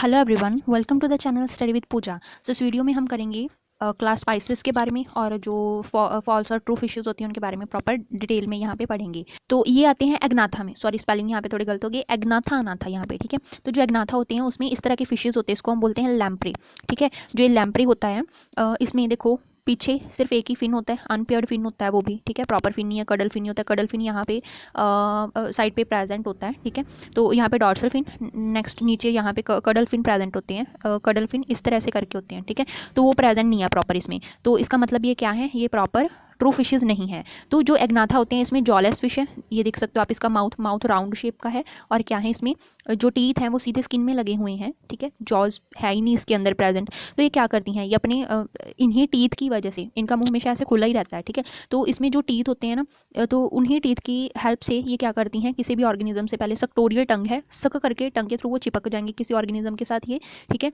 Hello everyone, welcome to the channel study with Pooja. So इस video में हम करेंगे क्लास स्पाइसेस के बारे में और जो फॉल्स और ट्रू फिशेस होती हैं उनके बारे में प्रॉपर डिटेल में यहाँ पे पढ़ेंगे। तो ये आते हैं एग्नाथा में, सॉरी स्पेलिंग यहाँ पे थोड़ी गलत हो गई, एग्नाथा आना था यहाँ पे, ठीक है। तो जो एग्नाथा होते हैं उसमें इस तरह के फिशेस होते हैं, इसको हम बोलते हैं लैम्प्रे, ठीक है। जो ये लैम्प्रे होता है इसमें देखो पीछे सिर्फ एक ही फिन होता है, अनपेयर्ड फिन होता है वो भी, ठीक है। प्रॉपर फिन नहीं है, कडल फिन नहीं होता है, कडल फिन यहाँ पे साइड पे प्रेजेंट होता है, ठीक है। तो यहाँ पे डॉर्सल फिन, नेक्स्ट नीचे यहाँ पे कडल फिन प्रेजेंट होते हैं, कडल फिन इस तरह से करके होते हैं, ठीक है। तो वो प्रेजेंट नहीं है प्रॉपर इसमें, तो इसका मतलब ये क्या है, ये प्रॉपर ट्रू फिशेज नहीं है। तो जो एग्नाथा होते हैं इसमें जॉलेस फिश है, ये देख सकते हो आप, इसका माउथ राउंड शेप का है और क्या है इसमें जो टीथ हैं वो सीधे स्किन में लगे हुए हैं, ठीक है। जॉज है ही नहीं इसके अंदर प्रेजेंट। तो ये क्या करती हैं, ये अपने इन्हीं टीथ की वजह से, इनका मुंह हमेशा ऐसे खुला ही रहता है, ठीक है। तो इसमें जो टीथ होते हैं ना, तो उन्हीं टीथ की हेल्प से ये क्या करती हैं, किसी भी ऑर्गेनिज्म से पहले सक्टोरियल टंग है, सक करके टंग के थ्रू वो चिपक जाएंगे किसी ऑर्गेनिज्म के साथ, ये ठीक है।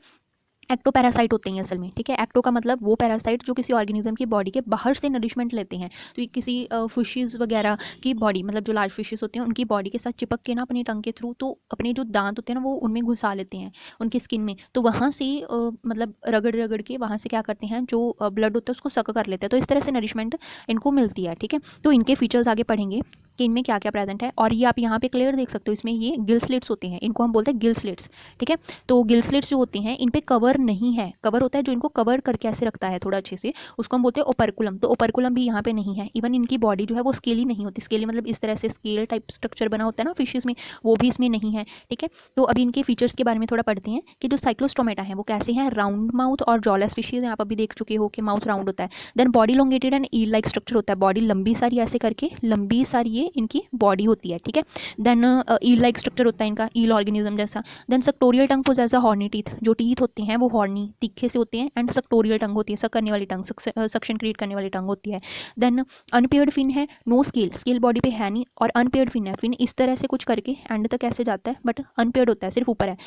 एक्टो पैरासाइट होते हैं असल में, ठीक है। एक्टो का मतलब वो पैरासाइट जो किसी ऑर्गेनिज्म की बॉडी के बाहर से नरिशमेंट लेते हैं। तो ये किसी फिशेस वगैरह की बॉडी, मतलब जो लार्ज फिशेस होते हैं उनकी बॉडी के साथ चिपक के ना अपनी टंग के थ्रू, तो अपने जो दांत होते हैं ना वो उनमें घुसा लेते हैं उनकी स्किन में। तो वहाँ से मतलब रगड़ रगड़ के वहाँ से क्या करते हैं, जो ब्लड होता है उसको सक कर लेते हैं। तो इस तरह से नरिशमेंट इनको मिलती है, ठीक है। तो इनके फीचर्स आगे पढ़ेंगे कि इनमें क्या क्या प्रेजेंट है। और ये आप यहाँ पे क्लियर देख सकते हो, इसमें ये गिल स्लिट्स होते हैं, इनको हम बोलते हैं गिल स्लिट्स, ठीक है। तो गिल स्लिट्स जो होते हैं इन पे कवर नहीं है, कवर होता है जो इनको कवर करके ऐसे रखता है थोड़ा अच्छे से, उसको हम बोलते हैं ओपर्कुलम। तो ओपर्कुलम भी यहाँ पे नहीं है। इवन इनकी बॉडी जो है वो स्केली नहीं होती, स्केली मतलब इस तरह से स्केल टाइप स्ट्रक्चर बना होता है ना फिशेस में, वो भी इसमें नहीं है, ठीक है। तो अभी इनके फीचर्स के बारे में थोड़ा पढ़ते हैं कि जो साइक्लोस्टोमेटा है वो कैसे हैं, राउंड माउथ और जॉलेस फिशेज हैं, आप अभी देख चुके हो कि माउथ राउंड होता है। Then body elongated and eel like structure होता है, बॉडी लंबी सारी ऐसे करके लंबी सारी ये इनकी बॉडी होती है, ठीक है। देन ईल लाइक स्ट्रक्चर होता है इनका, ईल ऑर्गेनिज्म जैसा। देन सक्टोरियल टंग पोजेस अ हॉर्नी टीथ, जो टीथ होते हैं वो हॉर्नी तीखे से होते हैं, एंड सक्टोरियल टंग होती है, सक करने वाली टंग, सक्शन क्रिएट करने वाली टंग होती है। देन अनपेयर्ड फिन है, नो स्केल, स्केल बॉडी पे है नहीं, और अनपेयर्ड फिन है, फिन इस तरह से कुछ करके एंड तक ऐसे जाता है, बट अनपेयर्ड होता है, सिर्फ ऊपर है।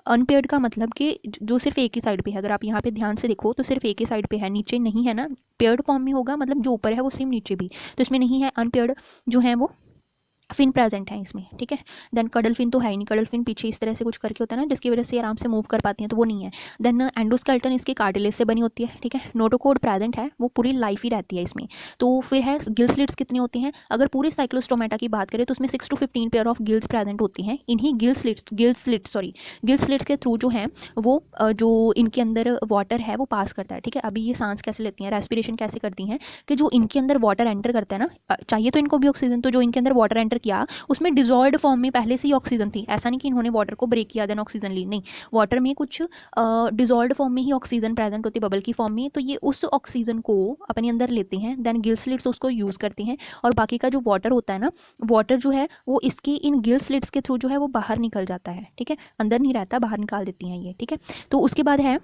अनपेयर्ड का मतलब कि जो सिर्फ एक ही साइड पे है, अगर आप यहाँ पे ध्यान से देखो तो सिर्फ एक ही साइड पे है, नीचे नहीं है ना। पेयर्ड फॉर्म में होगा मतलब जो ऊपर है वो सेम नीचे भी, तो इसमें नहीं है। अनपेयर्ड जो है वो फिन प्रेजेंट है इसमें, ठीक है। देन कडल फिन तो है ही नहीं, कडल फिन पीछे इस तरह से कुछ करके होता है ना जिसकी वजह से आराम से मूव कर पाती हैं, तो वो नहीं है। देन एंडोस्केलेटन इसके कार्टिलेज से बनी होती है, ठीक है। नोटोकोड प्रेजेंट है, वो पूरी लाइफ ही रहती है इसमें। तो फिर है गिल स्लिट्स कितने होते हैं, अगर पूरे साइक्लोस्टोमेटा की बात करें तो उसमें 6 to 15 pair of gills present होती हैं। इन्हीं गिल स्लिट्स के थ्रू जो है वो जो इनके अंदर वाटर है वो पास करता है, ठीक है। अभी ये सांस कैसे लेती हैं, रेस्पिरेशन कैसे करती हैं, कि जो इनके अंदर वाटर एंटर करता है ना, चाहिए तो इनको भी ऑक्सीजन, तो जो इनके अंदर वाटर एंटर किया उसमें डिजॉल्व्ड फॉर्म में पहले से ही ऑक्सीजन थी, ऐसा नहीं कि इन्होंने वाटर को ब्रेक किया देन ऑक्सीजन ली, नहीं। वाटर में कुछ डिजॉल्व्ड फॉर्म में ही ऑक्सीजन प्रेजेंट होती है, बबल की फॉर्म में, तो ये उस ऑक्सीजन को अपने अंदर लेते हैं, देन गिल स्लिट्स उसको यूज़ करते हैं, और बाकी का जो वाटर होता है ना, वाटर जो है वो इसके इन गिल स्लिट्स के थ्रू जो है वो बाहर निकल जाता है, ठीक है। अंदर नहीं रहता, बाहर निकाल देती हैं ये, ठीक है। तो उसके बाद है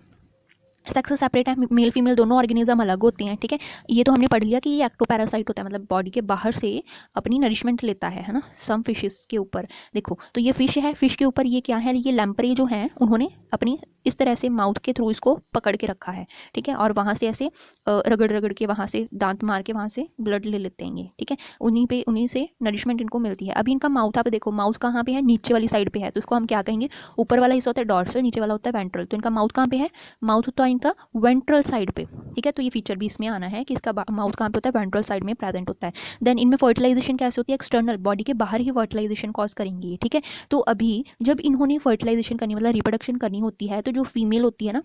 सेक्स सेपरेट है, मेल फीमेल दोनों ऑर्गेनिज्म अलग होते हैं, ठीक है। ये तो हमने पढ़ लिया कि ये एक्टोपैरासाइट होता है, मतलब बॉडी के बाहर से अपनी नरिशमेंट लेता है ना, सम फिशेस के ऊपर। देखो तो ये फिश है, फिश के ऊपर ये क्या है, ये लैम्प्रे जो हैं उन्होंने अपनी इस तरह से माउथ के थ्रू इसको पकड़ के रखा है, ठीक है। और वहाँ से ऐसे रगड़ रगड़ के वहाँ से दांत मार के वहाँ से ब्लड ले लेते हैं ये, ठीक है। उन्हीं से नरिशमेंट इनको मिलती है। अभी इनका माउथ आप देखो, माउथ कहाँ पे है, नीचे वाली साइड पे है, तो इसको हम क्या कहेंगे, ऊपर वाला हिस्सा होता है डॉर्सल, नीचे वाला होता है वेंट्रल। तो इनका माउथ कहाँ पे है, माउथ होता है इनका वेंट्रल साइड पे, ठीक है। तो ये फीचर भी इसमें आना है कि इसका माउथ कहाँ पे होता है, वेंट्रल साइड में प्रेजेंट होता है। देन इनमें फर्टिलाइजेशन कैसे होती है, एक्सटर्नल, बॉडी के बाहर ही फर्टिलाइजेशन कॉज करेंगी, ठीक है। तो अभी जब इन्होंने फर्टिलाइजेशन करनी, मतलब रिप्रोडक्शन करनी होती है, तो जो फीमेल होती है ना,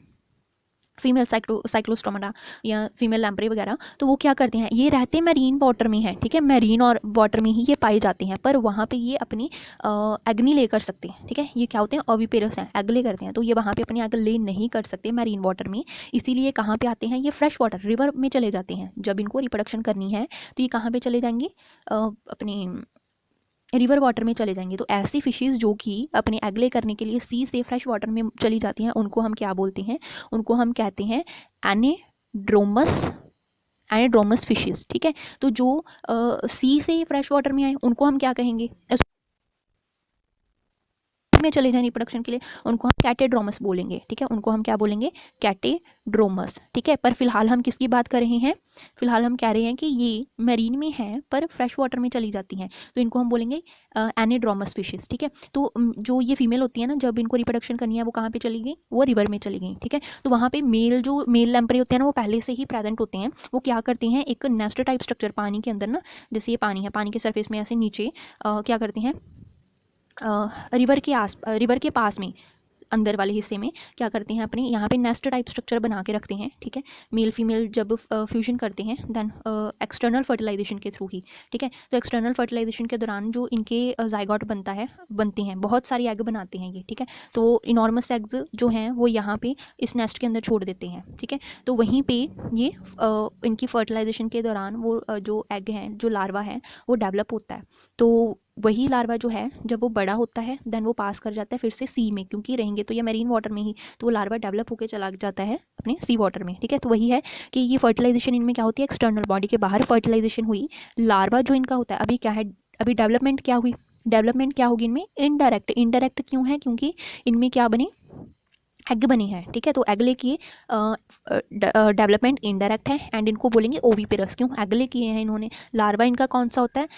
फीमेल साइक्लोस्टोमेटा या फीमेल लैम्प्रे वगैरह, तो वो क्या करते हैं, ये रहते मैरीन वाटर में है, ठीक है। मैरीन और वाटर में ही ये पाए जाते हैं, पर वहाँ पे ये अपनी एग नहीं ले कर सकते, ठीक है। ये क्या होते हैं, ओविपेरस हैं, एग ले करते हैं, तो ये वहाँ पे अपनी एग ले नहीं कर सकते मैरीन वाटर में। इसीलिए कहाँ पे आते हैं, ये फ्रेश वाटर रिवर में चले जाते हैं। जब इनको रिप्रोडक्शन करनी है तो ये कहाँ पे चले जाएंगे, अपनी रिवर वाटर में चले जाएंगे। तो ऐसी फिशेस जो कि अपने एग ले करने के लिए सी से फ्रेश वाटर में चली जाती हैं, उनको हम क्या बोलते हैं, उनको हम कहते हैं एनेड्रोमस, एनेड्रोमस फिशेस, ठीक है। तो जो सी से फ्रेश वाटर में आए उनको हम क्या कहेंगे, में चले जाएं रिप्रोडक्शन के लिए, उनको हम कैटेड्रोमस बोलेंगे, ठीक है, उनको हम क्या बोलेंगे, कैटेड्रोमस, ठीक है। पर फिलहाल हम किसकी बात कर रहे हैं, फिलहाल हम कह रहे हैं कि ये मरीन में है पर फ्रेश वाटर में चली जाती हैं, तो इनको हम बोलेंगे एनेड्रोमस फिशेस, ठीक है। तो जो ये फीमेल होती है ना, जब इनको रिप्रोडक्शन करनी है वो कहाँ पे चली गई, वो रिवर में चली गई, ठीक है। तो वहाँ पे जो मेल लैम्प्रे होते हैं ना, वो पहले से ही प्रेजेंट होते हैं। वो क्या करते हैं, एक नेस्ट टाइप स्ट्रक्चर पानी के अंदर ना, जैसे ये पानी है, पानी के सरफेस में ऐसे नीचे क्या करते हैं, रिवर के पास में अंदर वाले हिस्से में क्या करते हैं, अपने यहाँ पे नेस्ट टाइप स्ट्रक्चर बना के रखते हैं, ठीक है। मेल फीमेल जब फ्यूजन करते हैं देन एक्सटर्नल फर्टिलाइजेशन के थ्रू ही, ठीक है। तो एक्सटर्नल फर्टिलाइजेशन के दौरान जो इनके जाइगोट बनते हैं, बहुत सारी एग बनाते हैं ये, ठीक है। तो इनॉर्मस एग्स जो हैं वो यहाँ पे इस नेस्ट के अंदर छोड़ देते हैं, ठीक है। तो वहीं पे ये इनकी फर्टिलाइजेशन के दौरान वो जो एग हैं, जो लार्वा है, वो डेवलप होता है। तो वही लार्वा जो है जब वो बड़ा होता है देन वो पास कर जाता है फिर से सी में, क्योंकि रहेंगे तो ये मरीन वाटर में ही, तो वो लार्वा डेवलप होकर चला जाता है अपने सी वाटर में, ठीक है। तो वही है कि ये फर्टिलाइजेशन इनमें क्या होती है, एक्सटर्नल बॉडी के बाहर फर्टिलाइजेशन हुई, लार्वा जो इनका होता है अभी क्या है, अभी डेवलपमेंट क्या हुई, डेवलपमेंट क्या होगी इनमें, इनडायरेक्ट क्यों है, क्योंकि इनमें क्या बने, एग बने हैं, ठीक है। तो एगले किए, डेवलपमेंट इनडायरेक्ट है एंड इनको बोलेंगे ओवीपेरस, क्यों, एगले किए हैं इन्होंने। लार्वा इनका कौन सा होता है,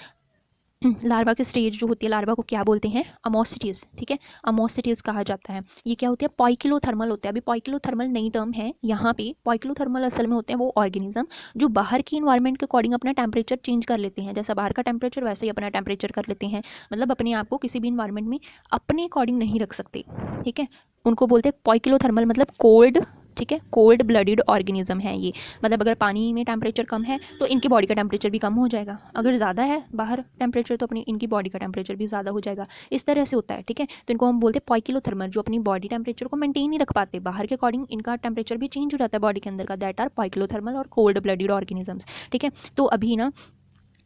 लार्वा की स्टेज जो होती है, लार्वा को क्या बोलते हैं, अमोसिटीज, ठीक है, अमोसिटीज कहा जाता है। ये क्या होती है, पॉइकिलोथर्मल होते हैं। अभी पॉइकिलोथर्मल नई टर्म है यहाँ पे। पॉइकिलोथर्मल असल में होते हैं वो ऑर्गेनिज्म जो बाहर की इन्वायरमेंट के अकॉर्डिंग अपना टेम्परेचर चेंज कर लेते हैं, जैसा बाहर का टेम्परेचर वैसे ही अपना टेम्परेचर कर लेते हैं, मतलब अपने आप को किसी भी इन्वायरमेंट में अपने अकॉर्डिंग नहीं रख सकते, ठीक है। उनको बोलते हैं पॉइकिलोथर्मल, मतलब कोल्ड, ठीक है, कोल्ड ब्लडेड ऑर्गेनिज्म है ये। मतलब अगर पानी में टेम्परेचर कम है तो इनकी बॉडी का टेम्परेचर भी कम हो जाएगा, अगर ज़्यादा है बाहर टेम्परेचर तो अपनी इनकी बॉडी का टेम्परेचर भी ज़्यादा हो जाएगा, इस तरह से होता है, ठीक है। तो इनको हम बोलते हैं पॉइकिलोथर्मल, जो अपनी बॉडी टेम्परेचर को मेंटेन नहीं रख पाते, बाहर के अकॉर्डिंग इनका टेम्परेचर भी चेंज हो जाता है बॉडी के अंदर का, दैट आर पॉइकिलोथर्मल और कोल्ड ब्लडेड ऑर्गेनिजम्स, ठीक है। तो अभी ना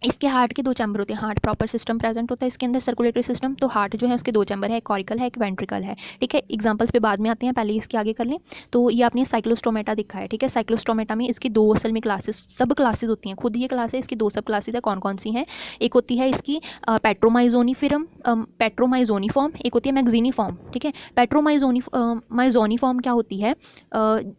इसके हार्ट के दो चैम्बर होते हैं, हार्ट प्रॉपर सिस्टम प्रेजेंट होता है इसके अंदर, सर्कुलेटरी सिस्टम। तो हार्ट जो है उसके दो चैम्बर है, एक कॉरिकल है, एक वेंट्रिकल है, ठीक है। एग्जांपल्स पे बाद में आते हैं, पहले इसके आगे कर लें। तो ये आपने साइक्लोस्टोमेटा दिखा है, ठीक है। साइक्लोस्टोमेटा में इसकी दो असल में क्लासेस, सब क्लासेस होती हैं, खुद ये क्लास है, इसकी दो सब क्लासेस है। कौन कौन सी हैं, एक होती है इसकी पेट्रोमाइजोनिफॉर्म, एक होती है मैग्जीनिफॉर्म, ठीक है। माइजोनिफॉर्म क्या होती है,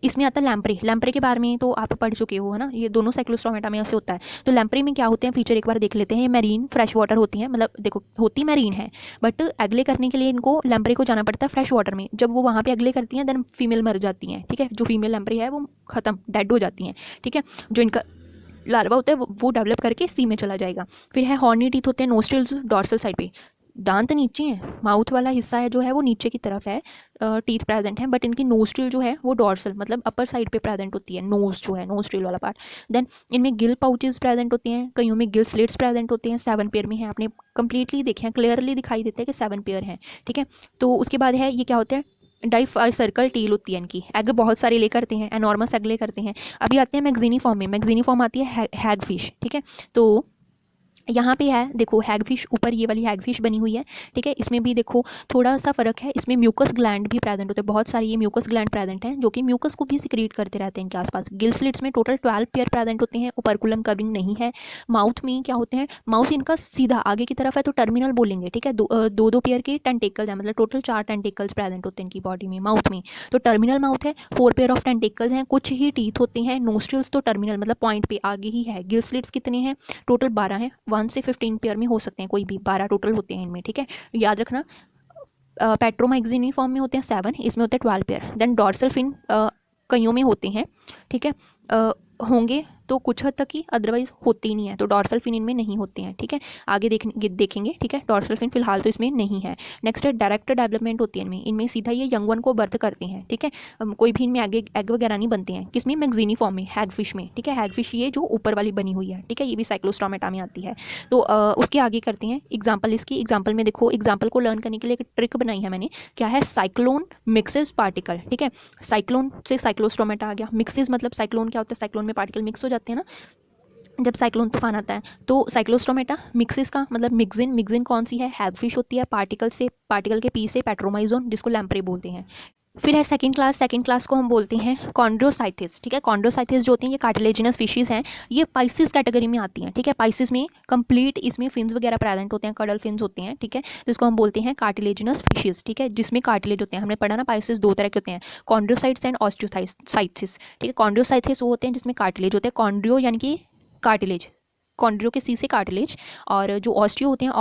इसमें आता है लैम्प्रे। लैम्प्रे के बारे में तो आप पढ़ चुके हो, है ना, ये दोनों साइक्लोस्टोमेटा में ऐसे होता है। तो लैम्प्रे में क्या होते हैं, फीचर एक बार देख लेते हैं। मैरीन फ्रेश वाटर होती हैं, मतलब देखो होती मैरीन है बट अगले करने के लिए इनको लैम्प्रे को जाना पड़ता है फ्रेश वाटर में। जब वो वहाँ पे अगले करती हैं देन फीमेल मर जाती हैं, ठीक है। जो फीमेल लैम्प्रे है वो खत्म, डेड हो जाती हैं, ठीक है। जो इनका लार्वा होता है वो डेवलप करके सी में चला जाएगा। फिर है हॉर्नी टीथ होते हैं, नोस्ट्रिल्स डॉर्सल साइड पे, दांत नीचे हैं, माउथ वाला हिस्सा है जो है वो नीचे की तरफ है, टीथ प्रेजेंट है, बट इनकी नोस्ट्रिल जो है वो डॉर्सल मतलब अपर साइड पे प्रेजेंट होती है, नोज जो है नोस्ट्रिल वाला पार्ट। देन इनमें गिल पाउचेस प्रेजेंट होते हैं, कईयों में गिल स्लिट्स प्रेजेंट होते हैं, 7 पेयर में है, आपने कंप्लीटली देखे हैं, क्लियरली दिखाई देते हैं कि 7 पेयर हैं, ठीक है। तो उसके बाद है ये क्या होते हैं, सर्कल टेल होती है इनकी, एग बहुत सारे ले करते हैं, एनॉर्मस एग ले करते हैं। अभी आते हैं मैग्जीनिफॉर्म में, मैग्जीनिफॉर्म आती है हैगफिश, ठीक है। तो यहाँ पे है देखो हैगफिश, ऊपर ये वाली हैगफिश बनी हुई है, ठीक है। इसमें भी देखो थोड़ा सा फर्क है, इसमें म्यूकस ग्लैंड भी प्रेजेंट होते हैं, बहुत सारी ये म्यूकस ग्लैंड प्रेजेंट हैं जो कि म्यूकस को भी सिक्रीट करते रहते हैं इनके आसपास। गिल स्लिट्स में टोटल 12 पेयर प्रेजेंट होते हैं, ओपर्कुलम कवरिंग नहीं है। माउथ में क्या होते हैं, माउथ इनका सीधा आगे की तरफ है तो टर्मिनल बोलेंगे, ठीक है। दो पेयर के टेंटेकल्स हैं, मतलब टोटल 4 टेंटेकल्स प्रेजेंट होते हैं इनकी बॉडी में, माउथ में, तो टर्मिनल माउथ है। 4 पेयर ऑफ टेंटेकल्स हैं, कुछ ही टीथ होते हैं। नोस्ट्रिल्स तो टर्मिनल मतलब पॉइंट पे आगे ही है। गिल स्लिट्स कितने हैं, टोटल 12 हैं, 1 से 15 पेयर में हो सकते हैं, कोई भी 12 टोटल होते हैं इनमें, ठीक है, याद रखना। पेट्रोमाइक्सिनिफॉर्म में होते हैं 7, इसमें होते हैं 12 पेयर। देन डॉर्सल फिन कईयों में होते हैं, ठीक है, होंगे तो कुछ हद तक ही, अदरवाइज होते ही नहीं है, तो डॉर्सल फिन इनमें नहीं होते हैं, ठीक है। आगे देखेंगे, ठीक है। डॉर्सल फिन फिलहाल तो इसमें नहीं है। नेक्स्ट है डायरेक्ट डेवलपमेंट होती है इनमें, इनमें सीधा ये यंग वन को बर्थ करते हैं, ठीक है। कोई भी इनमें एग वगैरह नहीं बनते हैं, किसमें, मैग्जीनिफॉर्म में, हैगफिश में, ठीक है। हैगफिश ये जो ऊपर वाली बनी हुई है, ठीक है, ये भी साइक्लोस्टोमेटा में आती है। तो उसके आगे करते हैं एग्जाम्पल इसकी। एग्जाम्पल में देखो, एग्जाम्पल को लर्न करने के लिए एक ट्रिक बनाई है मैंने, क्या है, साइक्लोन मिक्सेस पार्टिकल, ठीक है। साइक्लोन से साइक्लोस्टोमेटा आ गया, मिक्सेस मतलब साइक्लोन क्या होता है, साइक्लोन में पार्टिकल मिक्स हो जाते हैं ना, जब साइक्लोन तूफान आता है। तो साइक्लोस्टोमेटा, मिक्सिस का मतलब मिक्सिन कौन सी है, हैगफिश होती है। पार्टिकल के पी से पेट्रोमाइजोन, जिसको लैम्प्रे बोलते हैं, फिर है सेकंड क्लास को हम बोलते हैं कॉन्ड्रोसाइथिस। ठीक है, कॉन्ड्रोसाइथिस जो होती हैं ये कार्टिलेजिनस फिशेज हैं, ये पाइसिस कैटेगरी में आती हैं। ठीक है, पाइसिस में कंप्लीट इसमें फिन्स वगैरह प्रेजेंट होते हैं, कडल फिन्स होते हैं। ठीक है, तो इसको हम बोलते हैं कार्टिलेजिनस फिशेज। ठीक है, जिसमें कार्टिलेज होते हैं। हमने पढ़ा ना पाइसिस दो तरह के होते हैं, कॉन्ड्रोसाइट्स एंड ऑस्टियोसाइथिस। ठीक है, कॉन्ड्रोसाइथिस वो होते हैं जिसमें कार्टिलेज होते हैं, कॉन्ड्रियो यानी कि कार्टिलेज, कॉन्ड्रियो के सी से कार्टिलेज। और जो ऑस्टियो होते हैं,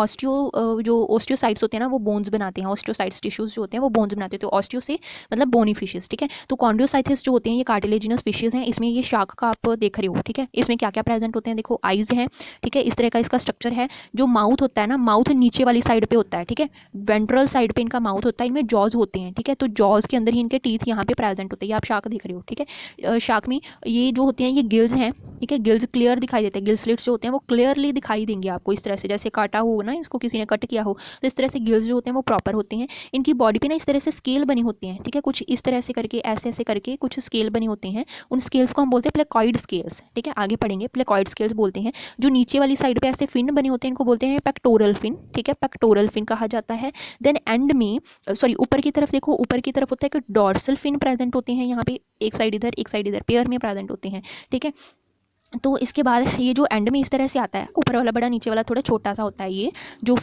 जो ऑस्टियोसाइट्स होते हैं ना वो बोन्स बनाते हैं, ऑस्टियोसाइट्स टिश्यूज जो होते हैं वो बोन्स बनाते हैं, तो ऑस्टियो से मतलब बोनी फिशेस। ठीक है, तो कॉन्ड्रियोसाइथिस जो होते हैं ये कार्टिलेजिनस फिशेज हैं। इसमें ये शार्क का आप देख रहे हो। ठीक है, इसमें क्या क्या प्रेजेंट होते हैं, देखो आइज हैं। ठीक है, इस तरह का इसका स्ट्रक्चर है। जो माउथ होता है ना, माउथ नीचे वाली साइड पे होता है। ठीक है, वेंट्रल साइड पे इनका माउथ होता है, इनमें जॉज होते हैं। ठीक है, तो जॉज के अंदर ही इनके टीथ यहाँ पे प्रेजेंट होते हैं। ये आप शार्क देख रहे हो। ठीक है, शार्क में ये जो होते हैं ये गिल्स हैं। ठीक है, गिल्स क्लियर दिखाई देते हैं, गिल स्लिट्स जो होते हैं वो क्लियरली दिखाई देंगे आपको इस तरह से, जैसे काटा हो ना, इसको किसी ने कट किया हो, तो इस तरह से गिल्स जो होते हैं वो प्रॉपर होते हैं। इनकी बॉडी पे ना इस तरह से स्केल बनी होती हैं। ठीक है, कुछ इस तरह से करके ऐसे ऐसे करके कुछ स्केल बने होते हैं, उन स्केल्स को हम बोलते हैं प्लेकॉइड स्केल्स। ठीक है, आगे पढ़ेंगे, प्लेकॉइड स्केल्स बोलते हैं। जो नीचे वाली साइड पे ऐसे फिन बने होते हैं इनको बोलते हैं पेक्टोरल फिन। ठीक है, पेक्टोरल फिन कहा जाता है। देन एंड में सॉरी ऊपर की तरफ देखो, ऊपर की तरफ होता है कि डॉर्सल फिन प्रेजेंट होते हैं यहाँ पे, एक साइड इधर एक साइड इधर, पेयर में प्रेजेंट होते हैं। ठीक है, तो इसके बाद ये जो एंड में इस तरह से आता है, ऊपर वाला बड़ा नीचे वाला थोड़ा छोटा सा होता है, ये जो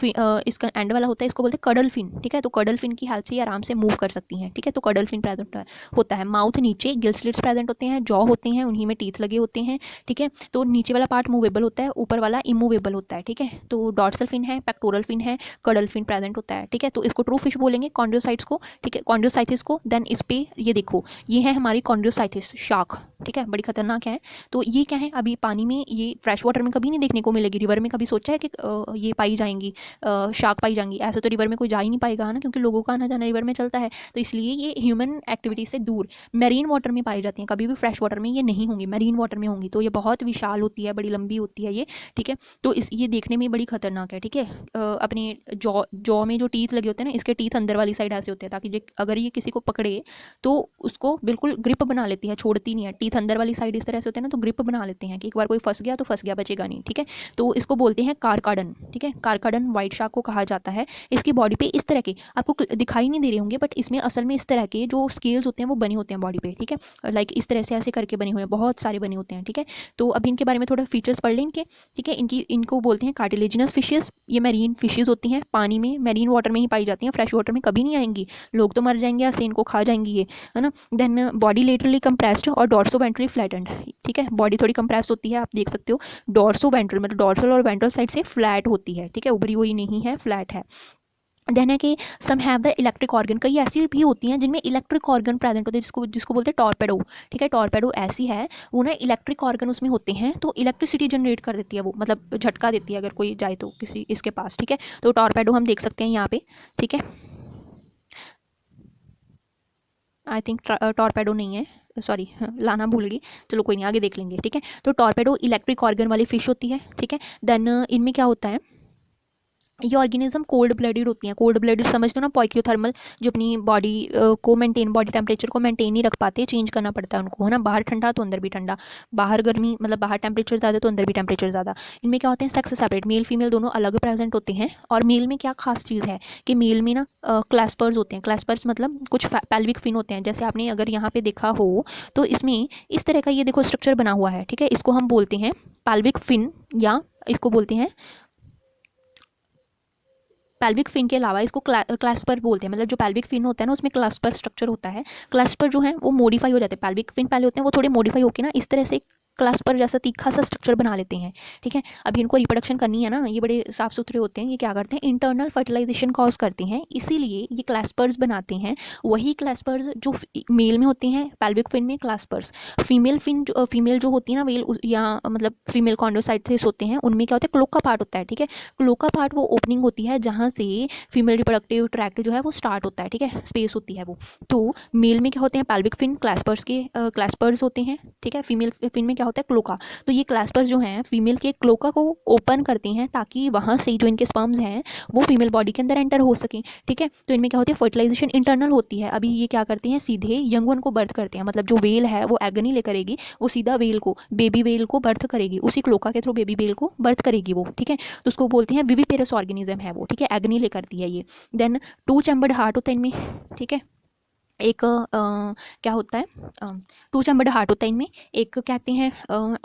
इसका एंड वाला होता है इसको बोलते हैं कडल फिन। ठीक है, तो कडल फिन की हेल्प से ये आराम से मूव कर सकती हैं। ठीक है, तो कडल फिन प्रेजेंट होता है। माउथ नीचे, गिल स्लिट्स प्रेजेंट होते हैं, जॉ होते हैं, उन्हीं में टीथ लगे होते हैं। ठीक है, तो नीचे वाला पार्ट मूवेबल होता है, ऊपर वाला इमूवेबल होता है। ठीक है, तो डॉर्सल फिन है, पेक्टोरल फिन है, कडल फिन प्रेजेंट होता है। ठीक है, तो इसको ट्रू फिश बोलेंगे कॉन्ड्रोसाइट्स को। ठीक है, कॉन्ड्रोसाइथिस को। देन इस पे ये देखो, ये है हमारी कॉन्ड्रोसाइथिस शार्क। ठीक है, बड़ी खतरनाक है। तो ये क्या है, अभी पानी में, ये फ्रेश वाटर में कभी नहीं देखने को मिलेगी। रिवर में कभी सोचा है कि ये पाई जाएंगी, शार्क पाई जाएंगी? ऐसे तो रिवर में कोई जा ही नहीं पाएगा ना, क्योंकि लोगों का आना जाना रिवर में चलता है। तो इसलिए ये ह्यूमन एक्टिविटी से दूर मैरीन वाटर में पाई जाती हैं, कभी भी फ्रेश वाटर में ये नहीं होंगी, मैरीन वाटर में होंगी। तो ये बहुत विशाल होती है, बड़ी लंबी होती है ये। ठीक है, तो ये देखने में बड़ी खतरनाक है। ठीक है, अपने जॉ में जो टीथ लगे होते हैं ना, इसके टीथ अंदर वाली साइड ऐसे होते हैं, ताकि अगर ये किसी को पकड़े तो उसको बिल्कुल ग्रिप बना लेती है, छोड़ती नहीं है। टीथ अंदर वाली साइड इस तरह से होते हैं ना, तो ग्रिप बना लेते हैं कि एक बार कोई फंस गया तो फंस गया, बचेगा नहीं। ठीक है, तो इसको बोलते हैं कार्काडन। ठीक है, कार्काडन व्हाइट शार्क को कहा जाता है। इसकी बॉडी पे इस तरह के आपको दिखाई नहीं दे रहे होंगे, बट इसमें असल में इस तरह के जो स्केल्स होते हैं वो बने होते हैं बॉडी पे। ठीक है, लाइक इस तरह से ऐसे करके बने हुए हैं, बहुत सारे बने होते हैं। ठीक है, तो अभी इनके बारे में थोड़ा फीचर्स पढ़ लें इनके। ठीक है, इनको बोलते हैं कार्टिलेजिनस फिशेज। ये मैरीन फिशेज होती हैं, पानी में मैरीन वाटर में ही पाई जाती हैं, फ्रेश वाटर में कभी नहीं आएंगी, लोग तो मर जाएंगे ऐसे, इनको खा जाएंगी ये, है ना। देन बॉडी लेटरली कंप्रेस्ड और डॉर्सो वेंट्रली फ्लैटेंड। ठीक है, बॉडी थोड़ी कंप्रेस होती है, आप देख सकते हो। डॉर्सो वेंट्रल मतलब डॉर्सल और वेंट्रल साइड से फ्लैट होती है। ठीक है, उभरी हुई नहीं है, फ्लैट है। देन है कि some have the electric organ, कई ऐसी भी होती हैं जिनमें इलेक्ट्रिक ऑर्गन प्रेजेंट होते हैं, जिसको जिसको बोलते हैं टॉर्पेडो। ठीक है, टॉर्पेडो ऐसी है, वो ना इलेक्ट्रिक ऑर्गन उसमें होते हैं, तो इलेक्ट्रिसिटी जनरेट कर देती है वो, मतलब झटका देती है अगर कोई जाए तो किसी इसके पास। ठीक है, तो टॉर्पेडो हम देख सकते हैं यहाँ पे। ठीक है, आई थिंक टॉर्पेडो नहीं है, सॉरी लाना भूल गई, चलो कोई नहीं, आगे देख लेंगे। ठीक है, तो टॉर्पेडो इलेक्ट्रिक ऑर्गन वाली फिश होती है। ठीक है, देन इनमें क्या होता है, ये ऑर्गेनिज्म कोल्ड ब्लडेड होती हैं। कोल्ड ब्लडेड समझ दो ना, पॉइक्योथर्मल, जो अपनी बॉडी को मेंटेन, बॉडी टेम्परेचर को मेंटेन नहीं रख पाते, चेंज करना पड़ता है उनको, है ना। बाहर ठंडा तो अंदर भी ठंडा, बाहर गर्मी मतलब बाहर टेम्परेचर ज़्यादा तो अंदर भी टेम्परेचर ज़्यादा। इनमें क्या होते हैं, सेक्स सेपरेट, मेल फीमेल दोनों अलग प्रेजेंट होते हैं। और मेल में क्या खास चीज़ है कि मेल में ना क्लैस्पर्स होते हैं। क्लैस्पर्स मतलब कुछ पेल्विक फिन होते हैं, जैसे आपने अगर यहाँ पे देखा हो तो इसमें इस तरह का ये देखो स्ट्रक्चर बना हुआ है। ठीक है, इसको हम बोलते हैं पेल्विक फिन, या इसको बोलते हैं पेल्विक फिन के अलावा इसको क्लैस्पर बोलते हैं। मतलब जो पेल्विक फिन होता है ना, उसमें क्लैस्पर स्ट्रक्चर होता है। क्लैस्पर जो है वो मॉडिफाई हो जाते हैं, पेल्विक फिन पहले होते हैं वो थोड़े मॉडिफाई होकर ना इस तरह से क्लैस्पर जैसा तीखा सा स्ट्रक्चर बना लेते हैं। ठीक है, अभी इनको रिप्रोडक्शन करनी है ना, ये बड़े साफ सुथरे होते हैं, ये क्या करते हैं, इंटरनल फर्टिलाइजेशन कॉज करते हैं, इसीलिए ये क्लैस्पर्स बनाते हैं। वही क्लैस्पर्स जो मेल में होते हैं, पेल्विक फिन में क्लैस्पर्स, फीमेल जो होती है ना, वेल या मतलब फीमेल कॉन्डोसाइट्स होते हैं, उनमें क्या होता है, क्लोका पार्ट होता है। ठीक है, क्लोका पार्ट वो ओपनिंग होती है जहाँ से फीमेल रिप्रोडक्टिव ट्रैक्ट जो है वो स्टार्ट होता है। ठीक है, स्पेस होती है वो। तो मेल में क्या होते हैं, पेल्विक फिन, क्लैस्पर्स होते हैं। ठीक है, फीमेल फिन में क्या होता है, क्लोका। तो ये क्लैस्पर्स जो हैं फीमेल के क्लोका को ओपन करते हैं, ताकि वहाँ से जो इनके स्पर्म्स हैं वो फीमेल बॉडी के अंदर एंटर हो सकें। ठीक है, तो इनमें क्या होती है, फर्टिलाइजेशन इंटरनल होती है। अभी ये क्या करते हैं, सीधे यंग वन को बर्थ करते हैं, मतलब जो वेल है वो एग नहीं ले करेगी, वो सीधा वेल को, बेबी वेल को बर्थ करेगी, उसी क्लोका के थ्रू बेबी वेल को बर्थ करेगी वो। ठीक है, तो उसको बोलते हैं विविपेरस ऑर्गेनिज्म है वो। ठीक है, एग नहीं ले करती है ये। देन 2 चैम्बर्ड हार्ट होता है इनमें। ठीक है, एक क्या होता है, टू चैम्बर्ड हार्ट होता है इनमें, एक कहते हैं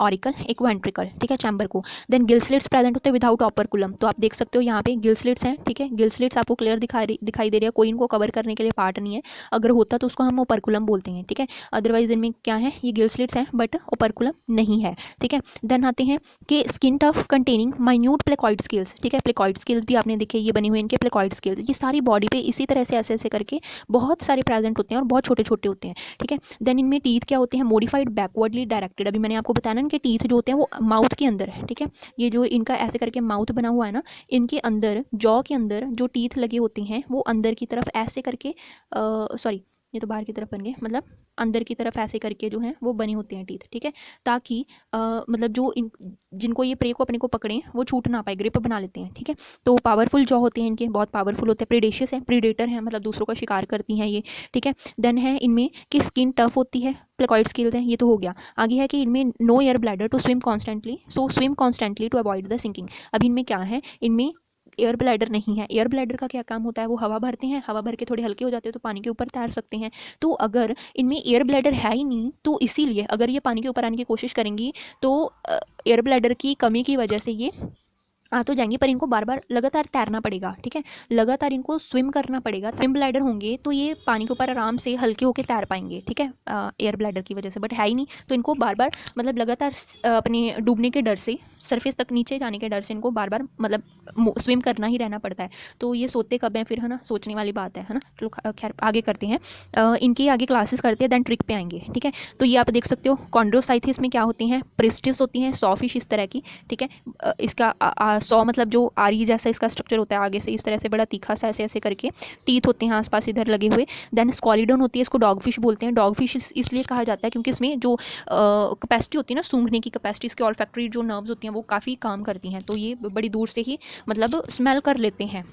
ऑरिकल, एक वेंट्रिकल, ठीक है, चैम्बर को। देन गिल स्लिट्स प्रेजेंट होते हैं विदाउट ऑपरकुलम। तो आप देख सकते हो यहाँ पे गिल स्लिट्स हैं, ठीक है, गिल स्लिट्स आपको क्लियर दिखाई दे रही है, कोई इनको कवर करने के लिए पार्ट नहीं है। अगर होता तो उसको हम ओपरकुलम बोलते हैं, ठीक है। अदरवाइज इनमें क्या है, ये गिल स्लिट्स हैं बट ओपरकुलम नहीं है, ठीक है। देन आते हैं कि skin tough containing minute placoid scales, ठीक है, प्लेकॉइड स्केल्स भी आपने देखे, ये बने हुए इनके प्लेकॉइड स्केल्स, ये सारी बॉडी पे इसी तरह से ऐसे ऐसे करके बहुत सारे प्रेजेंट होते हैं और बहुत छोटे छोटे होते हैं, ठीक है। देन इनमें टीथ क्या होते हैं, मॉडिफाइड बैकवर्डली डायरेक्टेड। अभी मैंने आपको बताया ना इनके टीथ जो होते हैं वो माउथ के अंदर है, ठीक है। ये जो इनका ऐसे करके माउथ बना हुआ है ना, इनके अंदर जॉ के अंदर जो टीथ लगे होते हैं वो अंदर की तरफ ऐसे करके, सॉरी ये तो बाहर की तरफ बन गए, मतलब अंदर की तरफ ऐसे करके जो है वो बने होते हैं टीथ, ठीक है, ताकि मतलब जो जिनको ये प्रे को अपने को पकड़ें वो छूट ना पाए, ग्रिप बना लेते हैं, ठीक है। तो पावरफुल जॉ होते हैं इनके, बहुत पावरफुल होते हैं, प्रीडेशियस है, प्रीडेटर है, मतलब दूसरों का शिकार करती हैं ये, ठीक है। देन है इनमें कि स्किन टफ होती है, प्लेकॉइड स्किल्स हैं, ये तो हो गया। आगे है कि इनमें no air bladder to swim constantly, so swim constantly to avoid the sinking. अब इनमें क्या है, इनमें एयर ब्लैडर नहीं है। एयर ब्लैडर का क्या काम होता है, वो हवा भरते हैं, हवा भर के थोड़े हल्के हो जाते हैं तो पानी के ऊपर तैर सकते हैं। तो अगर इनमें एयर ब्लैडर है ही नहीं, तो इसीलिए अगर ये पानी के ऊपर आने की कोशिश करेंगी तो एयर ब्लैडर की कमी की वजह से ये आ तो जाएंगे, पर इनको बार बार लगातार तैरना पड़ेगा, ठीक है, लगातार इनको स्विम करना पड़ेगा। स्विम ब्लैडर होंगे तो ये पानी के ऊपर आराम से हल्के होके तैर पाएंगे, ठीक है, एयर ब्लैडर की वजह से, बट है ही नहीं तो इनको बार बार मतलब लगातार अपने डूबने के डर से, सरफेस तक नीचे जाने के डर से इनको बार बार मतलब स्विम करना ही रहना पड़ता है। तो ये सोते कब हैं फिर, है ना, सोचने वाली बात है ना। चलो खैर आगे करते हैं, इनकी आगे क्लासेस करते हैं, देन ट्रिक पे आएंगे, ठीक है। तो ये आप देख सकते हो कॉन्ड्रोसाइथिस में क्या होती हैं, प्रिस्टिस होती हैं, सॉफिश इस तरह की, ठीक है। इसका सौ मतलब जो आरी जैसा इसका स्ट्रक्चर होता है, आगे से इस तरह से बड़ा तीखा सा ऐसे ऐसे करके टीथ होते हैं आसपास इधर लगे हुए। देन स्कॉलिडोन होती है, इसको डॉग फिश बोलते हैं। डॉग फिश इसलिए कहा जाता है क्योंकि इसमें जो कैपेसिटी होती है ना, सूंघने की कैपेसिटी, इसके ऑल्फैक्टरी जो नर्व्स होती हैं वो काफ़ी काम करती हैं, तो ये बड़ी दूर से ही मतलब स्मेल कर लेते हैं,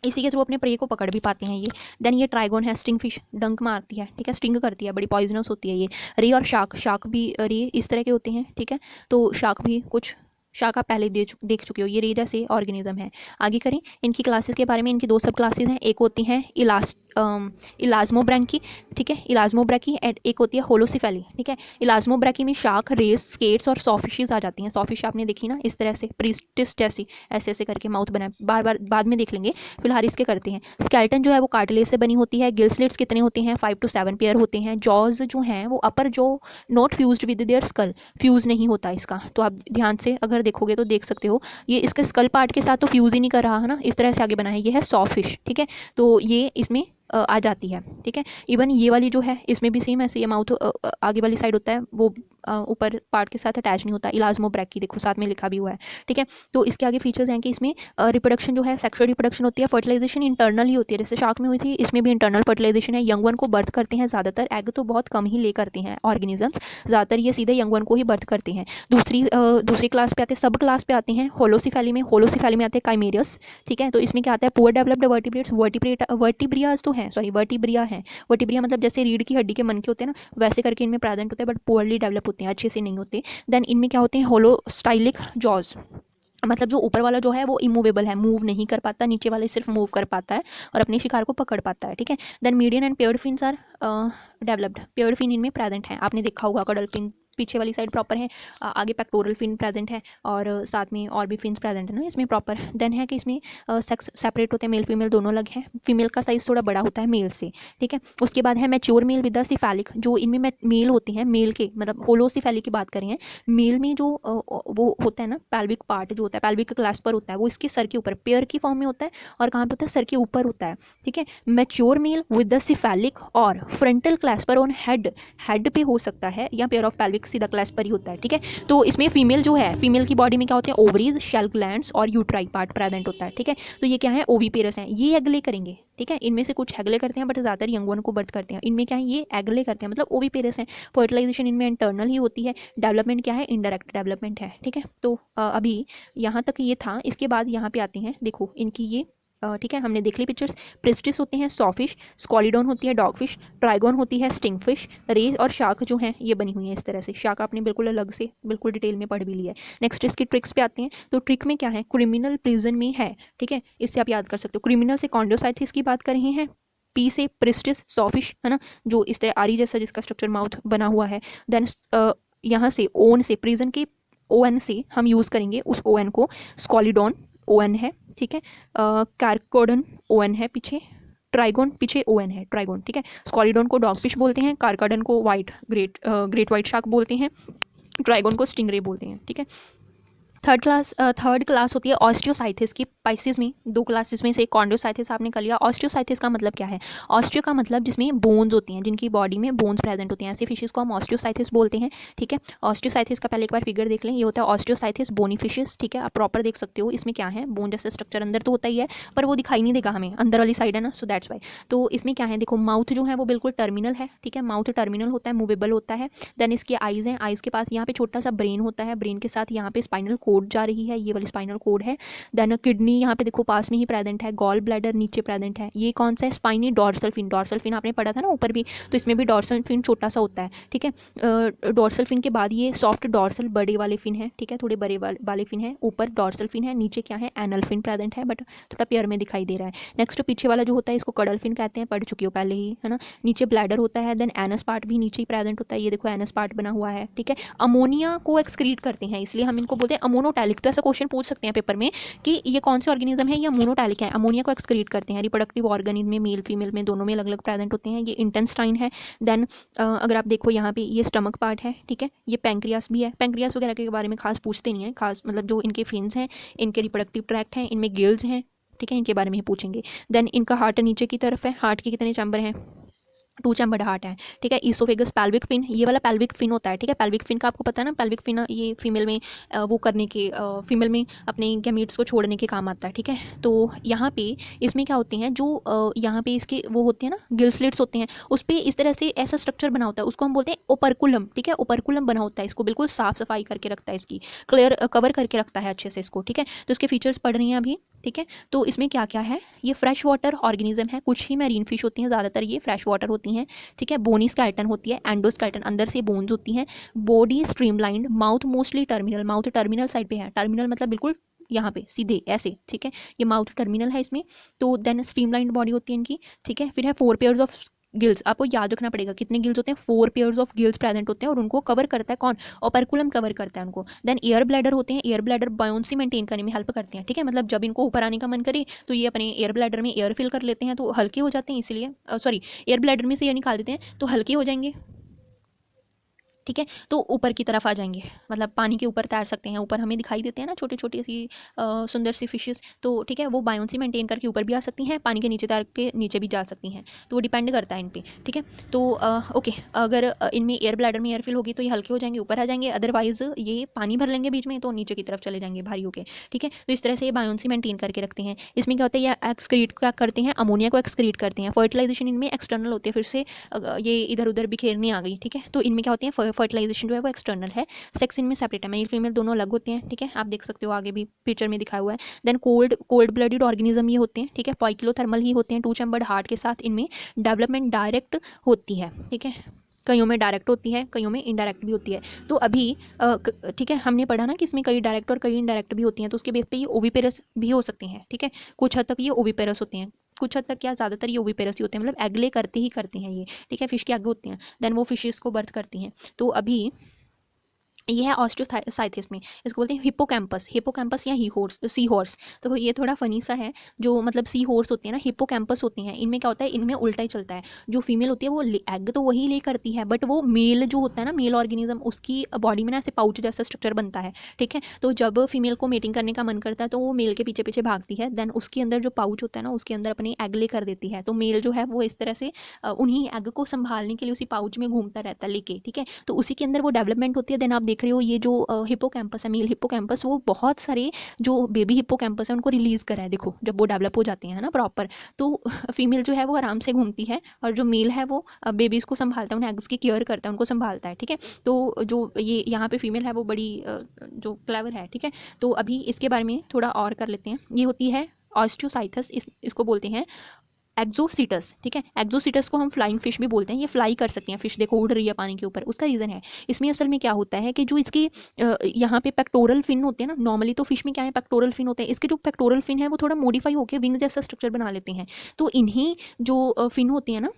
इसी के थ्रू अपने प्रे को पकड़ भी पाते हैं ये। देन ये ट्राइगोन है, स्टिंग फिश, डंक मारती है, ठीक है, स्टिंग करती है, बड़ी पॉइजनस होती है ये। रे और शार्क भी रे इस तरह के होते हैं, ठीक है। तो शार्क भी कुछ, शार्क आप पहले देख चुके हो, ये रे जैसे ऑर्गेनिज्म है। आगे करें इनकी क्लासेस के बारे में, इनकी दो सब क्लासेस हैं, एक होती हैं इलाज्मोब्रैंकी, ठीक है, इलाज्मोब्रैकी, एक होती है होलोसिफेली, ठीक है। इलाज्मोब्रैकी में शार्क, रेस, स्केट्स और सॉफिशेज आ जाती हैं। सॉफिश आपने देखी ना इस तरह से, प्रीस्टिस जैसी ऐसे ऐसे करके माउथ बना है, बार बार बाद में देख लेंगे, फिलहाल इसके करते हैं। स्केल्टन जो है वो कार्टिलेज से बनी होती है। गिल स्लिट्स कितने होते हैं, 5 to 7 पेयर होते हैं। जॉज जो हैं वो अपर जो not fused with their skull, fuse नहीं होता इसका, तो आप ध्यान से अगर देखोगे तो देख सकते हो ये इसके स्कल पार्ट के साथ तो फ्यूज ही नहीं कर रहा है ना, इस तरह से आगे बना है, ये है सॉफिश, ठीक है। तो ये इसमें आ जाती है, ठीक है। इवन ये वाली जो है इसमें भी सेम ऐसे, ये माउथ आगे वाली साइड होता है, वो ऊपर पार्ट के साथ अटैच नहीं होता। इलाज्मोब्रैकी देखो साथ में लिखा भी हुआ है, ठीक है। तो इसके आगे फीचर्स हैं कि इसमें रिप्रोडक्शन जो है, सेक्सुअल रिप्रोडक्शन होती है, फर्टिलाइजेशन इंटरनल ही होती है, जैसे शार्क में हुई थी, इसमें भी इंटरनल फर्टिलाइजेशन है। यंग वन को बर्थ करते हैं ज़्यादातर, एग तो बहुत कम ही ले करते हैं ऑर्गेनिजम्स, ज़्यादातर ये सीधे यंग वन को ही बर्थ करते हैं। दूसरी क्लास पे आते हैं, सब क्लास पे आते हैं होलोसिफेली में आते हैं काइमेरियस, ठीक है। तो इसमें क्या आता है, पुअर डेवलप्ड वर्टिब्रेट्स, वर्टिब्रियाज तो हैं, सॉरी वर्टिब्रिया हैं। वर्टिब्रिया मतलब जैसे रीढ़ की हड्डी के मन के होते हैं ना, वैसे करके इनमें प्रेजेंट होते हैं, बट पुअरली डेवलप होते हैं, अच्छे से नहीं होते। देन इनमें क्या होते हैं, होलोस्टाइलिक जॉज, मतलब जो ऊपर वाला जो है वो इमूवेबल है, मूव नहीं कर पाता, नीचे वाले सिर्फ मूव कर पाता है और अपने शिकार को पकड़ पाता है, ठीक है। Then median and paired fins are developed, paired fin इनमें प्रेजेंट है, आपने देखा होगा कॉडल फिन पीछे वाली साइड प्रॉपर है, आगे पेक्टोरल फिन प्रेजेंट है, और साथ में और भी फिन्स प्रेजेंट है ना इसमें प्रॉपर। देन है कि इसमें सेक्स सेपरेट होते हैं, मेल फीमेल दोनों अलग हैं, फीमेल का साइज थोड़ा बड़ा होता है मेल से, ठीक है। उसके बाद है mature mail with the cephalic, जो इनमें मेल होते हैं, मेल के मतलब होलोसिफेलिक की बात करें, मेल में जो वो होता है ना पेल्विक पार्ट जो होता है, पेल्विक क्लास पर होता है, वो इसके सर के ऊपर पेयर की फॉर्म में होता है, और कहाँ पे होता है, सर के ऊपर होता है, ठीक है। Mature mail with the cephalic और फ्रंटल क्लास पर ऑन हेड पे हो सकता है, या पेयर ऑफ पेल्विक सीधा क्लास पर ही होता है, ठीक है। तो इसमें फीमेल जो है, फीमेल की बॉडी में क्या होते हैं, ओवरीज, शेल ग्लैंड्स और यूट्राई पार्ट प्रेजेंट होता है, ठीक है। तो ये क्या है, ओवीपेरस हैं, ये एगले करेंगे, ठीक है। इनमें से कुछ एगले करते हैं बट ज़्यादातर यंग वन को बर्थ करते हैं, इनमें क्या है, ये एगले करते हैं, मतलब ओवीपेरस हैं। फर्टिलाइजेशन इनमें इंटरनल ही होती है, डेवलपमेंट क्या है, इनडायरेक्ट डेवलपमेंट है, ठीक है। तो अभी यहाँ तक ये था, इसके बाद यहाँ पे आते हैं, देखो इनकी ये ठीक है, हमने देख ली पिक्चर्स। प्रिस्टिस होते हैं सॉफिश, स्कॉलिडोन होती है डॉगफिश, ट्राइगोन होती है स्टिंगफिश, रे और शार्क जो हैं ये बनी हुई हैं इस तरह से। शार्क आपने बिल्कुल अलग से बिल्कुल डिटेल में पढ़ भी लिया है। नेक्स्ट इसकी ट्रिक्स पे आते हैं, तो ट्रिक में क्या है, क्रिमिनल प्रिजन में है, ठीक है, इससे आप याद कर सकते हो। क्रिमिनल से कॉन्डोसाइथिस की बात कर रहे हैं, पी से प्रिस्टिस सॉफिश, है ना, जो इस तरह आरी जैसा जिसका स्ट्रक्चर माउथ बना हुआ है। देन यहाँ से ओन से, प्रिजन के ओन से हम यूज़ करेंगे उस ओन को, स्कॉलिडॉन ओन है, ठीक है, कार्कोडन ओन है पीछे, ट्राइगोन पीछे ओन है, ट्राइगोन, ठीक है। स्कॉलिडॉन को डॉगफिश बोलते हैं, कार्काडन को वाइट ग्रेट वाइट शार्क बोलते हैं, ट्राइगोन को स्टिंगरे बोलते हैं, ठीक है। थर्ड क्लास होती है ऑस्टियोसाइथिस की। पाइसिस में 2 क्लासेस में से एक कॉन्ड्रोसाइथिस आपने कर लिया। ऑस्टियोसाइथिस का मतलब क्या है? ऑस्टियो का मतलब जिसमें बोन्स होती हैं, जिनकी बॉडी में बोन्स प्रेजेंट होती हैं, ऐसे फिशेस को हम ऑस्टियोसाइथिस बोलते हैं, ठीक है। ऑस्टियोसाइथिस का पहले एक बार फिगर देख लें, ये होता है ऑस्टियोसाइथिस बोनी फिशेस, ठीक है। आप प्रॉपर देख सकते हो इसमें क्या है, बोन जैसा स्ट्रक्चर अंदर तो होता ही है, पर वो दिखाई नहीं देगा हमें, अंदर वाली साइड है ना, सो दैट्स वाई। तो इसमें क्या है, देखो माउथ जो है वो बिल्कुल टर्मिनल है, ठीक है, माउथ टर्मिनल होता है, मूवेबल होता है। देन इसकी आइज हैं, आइज के पास यहाँ पे छोटा सा ब्रेन होता है, ब्रेन के साथ यहाँ पे स्पाइनल कोड जा रही है, ये वाली स्पाइनल कोड है। देन किडनी यहाँ पे देखो पास में ही प्रेजेंट है, गॉल ब्लैडर नीचे प्रेजेंट है। ये कौन सा है? Spiny dorsal fin. Dorsal fin आपने पढ़ा था ना ऊपर भी, तो इसमें भी डॉर्सल फिन छोटा सा होता है, ठीक है। डॉर्सल फिन के बाद ये सॉफ्ट डॉर्सल बड़े वाले फिन है, ठीक है, थोड़े बड़े वाले फिन है, ऊपर डॉर्सल फिन है, नीचे क्या है, एनल फिन प्रेजेंट है, बट थोड़ा पेयर में दिखाई दे रहा है। नेक्स्ट पीछे वाला जो होता है इसको कडल फिन कहते हैं, पढ़ चुकी हो पहले ही, है ना। नीचे ब्लैडर होता है, देन एनस पार्ट भी नीचे ही प्रेजेंट होता है, ये देखो एनस पार्ट बना हुआ है, ठीक है। अमोनिया को एक्सक्रीट करते हैं, इसलिए हम इनको बोलते हैं अमोनोटैलिक। तो ऐसा क्वेश्चन पूछ सकते हैं पेपर में कि ये कौन से ऑर्गेनिज्म है, ये मोनोटैलिक है, अमोनिया को एक्सक्रीट करते हैं। रिप्रोडक्टिव ऑर्गन में मेल फीमेल में दोनों में अलग अलग प्रेजेंट होते हैं। ये इंटेस्टाइन है। देन अगर आप देखो यहाँ पे ये स्टमक पार्ट है, ठीक है, ये पैंक्रियास भी है। पैंक्रियास वगैरह के बारे में खास पूछते नहीं है, खास मतलब जो इनके फिन्स हैं, इनके रिप्रोडक्टिव ट्रैक्ट हैं, इनमें गिल्स हैं, ठीक है, इनके बारे में ही पूछेंगे। देन इनका हार्ट नीचे की तरफ है, हार्ट के कितने चैम्बर हैं? 2 चैम्बर्ड हार्ट है, ठीक है। ईसोफेगस पेल्विक फिन, ये वाला पेल्विक फिन होता है, ठीक है। पेल्विक फिन का आपको पता है ना, पेल्विक फिन ये फीमेल में वो करने के फीमेल में अपने गैमीट्स को छोड़ने के काम आता है, ठीक है। तो यहाँ पे इसमें क्या होते हैं, जो यहाँ पे इसके वो होते हैं ना, गिल स्लिट्स होते हैं, उस पर इस तरह से ऐसा स्ट्रक्चर बना होता है, उसको हम बोलते हैं ओपरकुलम, ठीक है। ओपरकुलम बना होता है, इसको बिल्कुल साफ सफाई करके रखता है, इसकी क्लियर कवर करके रखता है अच्छे से इसको, ठीक है। तो इसके फीचर्स पढ़ रही हैं अभी, ठीक है। तो इसमें क्या क्या है, ये फ्रेश वाटर ऑर्गेनिज्म है, कुछ ही मैरीन फिश होती हैं, ज़्यादातर ये फ्रेश वाटर होती हैं, ठीक है। बोनी स्केलेटन होती है, एंडोस्केलेटन अंदर से बोन्स होती हैं, body streamlined, mouth mostly terminal, mouth terminal side पे है, टर्मिनल मतलब बिल्कुल यहाँ पे सीधे ऐसे, ठीक है, ये माउथ टर्मिनल है इसमें। तो देन स्ट्रीमलाइंड बॉडी होती है इनकी, ठीक है। फिर है 4 पेयर्स ऑफ गिल्स, आपको याद रखना पड़ेगा कितने गिल्स होते हैं, 4 पेयर्स ऑफ गिल्स प्रेजेंट होते हैं, और उनको कवर करता है कौन? ओपरकुलम कवर करता है उनको। देन एयर ब्लैडर होते हैं, एयर ब्लैडर बायोन्सी मेंटेन करने में हेल्प करते हैं, ठीक है। मतलब जब इनको ऊपर आने का मन करे तो ये अपने एयर ब्लैडर में एयर फिल कर लेते हैं, तो हल्के हो जाते हैं, इसलिए सॉरी एयर ब्लैडर में से एयर निकाल देते हैं तो हल्के हो जाएंगे, ठीक है। तो ऊपर की तरफ आ जाएंगे, मतलब पानी के ऊपर तैर सकते हैं, ऊपर हमें दिखाई देते हैं ना छोटी छोटी सी सुंदर सी फिशेस, तो ठीक है, वो बायोन्सी मेंटेन करके ऊपर भी आ सकती हैं, पानी के नीचे तैर के नीचे भी जा सकती हैं, तो वो डिपेंड करता है इन पे, ठीक है। तो ओके, अगर इनमें एयर ब्लैडर में एयर फिल होगी तो ये हल्के हो जाएंगे, ऊपर आ जाएंगे, अदरवाइज ये पानी भर लेंगे बीच में तो नीचे की तरफ चले जाएंगे भारी होके, ठीक है। तो इस तरह से ये बायोन्सी मेंटेन करके रखते हैं। इसमें क्या होता है, ये एक्सक्रीट क्या करते हैं, अमोनिया को एक्सक्रीट करते हैं। फर्टिलाइजेशन इनमें एक्सटर्नल होती है, फिर से ये इधर उधर बिखेरने आ गई, ठीक है। तो इनमें क्या होती है, फर्टिलाइजेशन जो है वो एक्सटर्नल है, सेक्स इनमें सेपरेट है, मेल फीमेल दोनों अलग होते हैं, ठीक है। आप देख सकते हो आगे भी पिक्चर में दिखाया हुआ है। देन कोल्ड ब्लडेड ऑर्गेनिज्म ये होते हैं, ठीक है, पाइक्लोथर्मल ही होते हैं, 2 चैम्बर्ड हार्ट के साथ इनमें डेवलपमेंट डायरेक्ट होती है, ठीक है। कईयों में डायरेक्ट होती है, कईयों में इनडायरेक्ट भी होती है। तो अभी ठीक है, हमने पढ़ा ना कि इसमें कई डायरेक्ट और कई इनडायरेक्ट भी होती हैं, तो उसके बेस पे ये ओविपेरस भी हो सकती हैं, ठीक है। कुछ हद तक ये ओविपेरस होते हैं, कुछ हद तक क्या, ज़्यादातर ये ओविपेरस ही होते हैं, मतलब एग ले करते ही करते हैं ये, ठीक है, फिश के एग होते हैं, देन वो फिशेस को बर्थ करती हैं। तो अभी ये है ऑस्टियोसाइथिस में, इसको बोलते हैं हिप्पोकैम्पस, हिप्पोकैम्पस या सी हॉर्स। तो ये थोड़ा फनी सा है, जो मतलब सी हॉर्स होते हैं ना, हिप्पोकैम्पस होते हैं, इनमें क्या होता है, इनमें उल्टा ही चलता है। जो फीमेल होती है वो एग तो वही ले करती है, बट वो मेल जो होता है ना, मेल ऑर्गेनिज्म, उसकी बॉडी में ना ऐसे पाउच जैसा स्ट्रक्चर बनता है, ठीक है। तो जब फीमेल को मेटिंग करने का मन करता है तो वो मेल के पीछे पीछे भागती है, देन उसके अंदर जो पाउच होता है ना, उसके अंदर अपने एग ले कर देती है, तो मेल जो है वो इस तरह से उन्हीं एग को संभालने के लिए उसी पाउच में घूमता रहता है लेके, ठीक है। तो उसी के अंदर वो डेवलपमेंट होती है। देन आप देख रहे हो ये जो हिप्पोकैम्पस है, मेल हिप्पोकैम्पस, वो बहुत सारे जो बेबी हिप्पोकैम्पस है उनको रिलीज करा है, देखो जब वो डेवलप हो जाते हैं ना प्रॉपर, तो फीमेल जो है वो आराम से घूमती है, और जो मेल है वो बेबीज को संभालता है, उन्हें एग्स की केयर करता है, उनको संभालता है, ठीक है। तो जो ये यहाँ पे फीमेल है वो बड़ी जो क्लेवर है, ठीक है। तो अभी इसके बारे में थोड़ा और कर लेते हैं। ये होती है ऑस्टियोसाइथस, इसको बोलते हैं एक्जोसीटस, ठीक है। एक्जोसीटस को हम फ्लाइंग फिश भी बोलते हैं, ये फ्लाई कर सकती हैं फिश, देखो उड़ रही है पानी के ऊपर। उसका रीज़न है इसमें असल में क्या होता है कि जो इसके यहाँ पे पेक्टोरल फिन होते हैं ना, नॉर्मली तो फिश में क्या है पेक्टोरल फिन होते हैं, इसके जो पेक्टोरल फिन है वो थोड़ा मॉडिफाई होकर विंग जैसा स्ट्रक्चर बना लेते हैं। तो इन्हीं जो फिन होती हैं ना,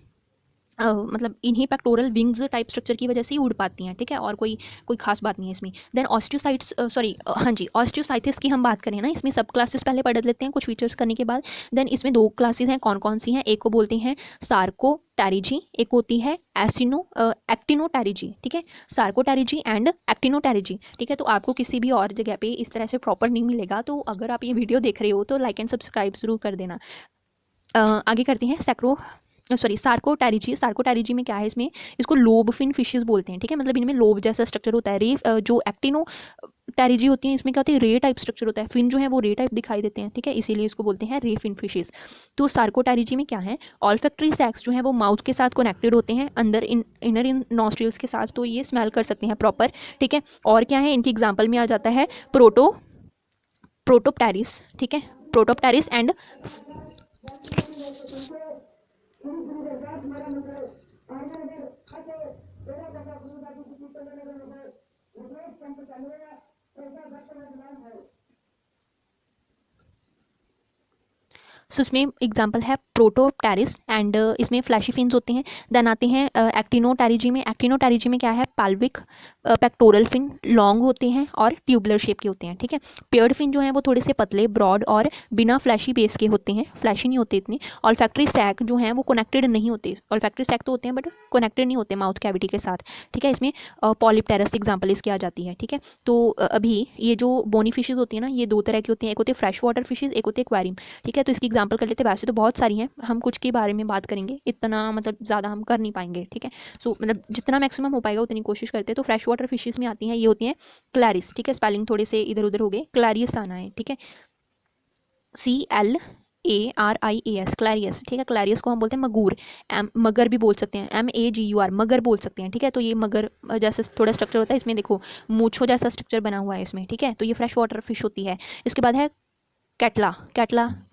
मतलब इन्हीं पेक्टोरल विंग्स टाइप स्ट्रक्चर की वजह से ही उड़ पाती हैं, ठीक है। और कोई कोई खास बात नहीं है इसमें। देन ऑस्टियोसाइट्स, सॉरी हाँ जी, ऑस्टियोसाइटिस की हम बात करें ना, इसमें सब क्लासेस पहले पढ़ लेते हैं कुछ फीचर्स करने के बाद। देन इसमें 2 क्लासेस हैं, कौन कौन सी हैं? एक को बोलते हैं सार्कोटेरिजी, एक होती है एक्टिनोटेरिजी, ठीक है। सार्कोटेरिजी एंड एक्टिनोटेरिजी, ठीक है। तो आपको किसी भी और जगह पे इस तरह से प्रॉपर नहीं मिलेगा, तो अगर आप ये वीडियो देख रहे हो तो लाइक एंड सब्सक्राइब जरूर कर देना। आगे करते हैं सार्कोटेरिजी। सार्कोटेरिजी में क्या है, इसमें इसको लोब फिन फिशेस बोलते हैं, ठीक है। मतलब इनमें लोब जैसा स्ट्रक्चर होता है। जो एक्टिनोटेरिजी होती है इसमें क्या होती है, रे टाइप स्ट्रक्चर होता है, फिन जो है वो रे टाइप दिखाई देते हैं, ठीक है, इसीलिए इसको बोलते हैं रे फिन फिशेस। तो सार्कोटेरिजी में क्या है, ऑल्फैक्टरी सैक्स जो है वो माउथ के साथ कनेक्टेड होते हैं अंदर इनर इन नॉस्ट्रिल्स के साथ, तो ये स्मेल कर सकते हैं प्रॉपर, ठीक है। और क्या है, इनकी एग्जाम्पल में आ जाता है प्रोटोप्टेरिस, ठीक है, प्रोटोप्टेरिस एंड सो इसमें एग्जांपल है प्रोटोप्टेरिस एंड इसमें फ्लैशी फिन्स होते हैं। देन आते हैं एक्टिनोटेरिजी में। एक्टिनोटेरिजी में क्या है, पैल्विक पेक्टोरल फिन लॉन्ग होते हैं और ट्यूबुलर शेप के होते हैं, ठीक है। पेयर्ड फिन जो है वो थोड़े से पतले, ब्रॉड और बिना फ्लैशी बेस के होते हैं, फ्लैशी नहीं होते इतने। ऑल्फैक्टरी सैक जो है वो कनेक्टेड नहीं होते, ऑल्फैक्टरी सैक तो होते हैं बट कनेक्टेड नहीं होते माउथ कैविटी के साथ, ठीक है। इसमें पॉलिप्टेरस एग्जाम्पल इसकी आ जाती है, ठीक है। तो अभी ये जो बोनी फिशेज होती है ना, ये 2 तरह की होती हैं, एक होती है फ्रेश वाटर फिशेज, एक होती है एक्वेरियम, ठीक है। तो इसकी एग्जांपल कर लेते हैं, वैसे तो बहुत सारी हैं, हम कुछ के बारे में बात करेंगे, इतना मतलब ज़्यादा हम कर नहीं पाएंगे, ठीक है। सो मतलब जितना मैक्सिमम हो पाएगा उतनी कोशिश करते हैं। तो फ्रेश वाटर फिशेज में आती हैं, ये होती हैं क्लैरिस, ठीक है। स्पेलिंग थोड़े से इधर उधर हो गए, क्लैरियस आना है, ठीक है, CLARIAS, क्लैरियस, ठीक है। क्लैरियस को हम बोलते हैं मगूर, मगर भी बोल सकते हैं, MAGUR, मगर बोल सकते हैं, ठीक है। तो ये मगर जैसा थोड़ा स्ट्रक्चर होता है, इसमें देखो मूछों जैसा स्ट्रक्चर बना हुआ है इसमें, ठीक है। तो ये फ्रेश वाटर फिश होती है। इसके बाद है कैटला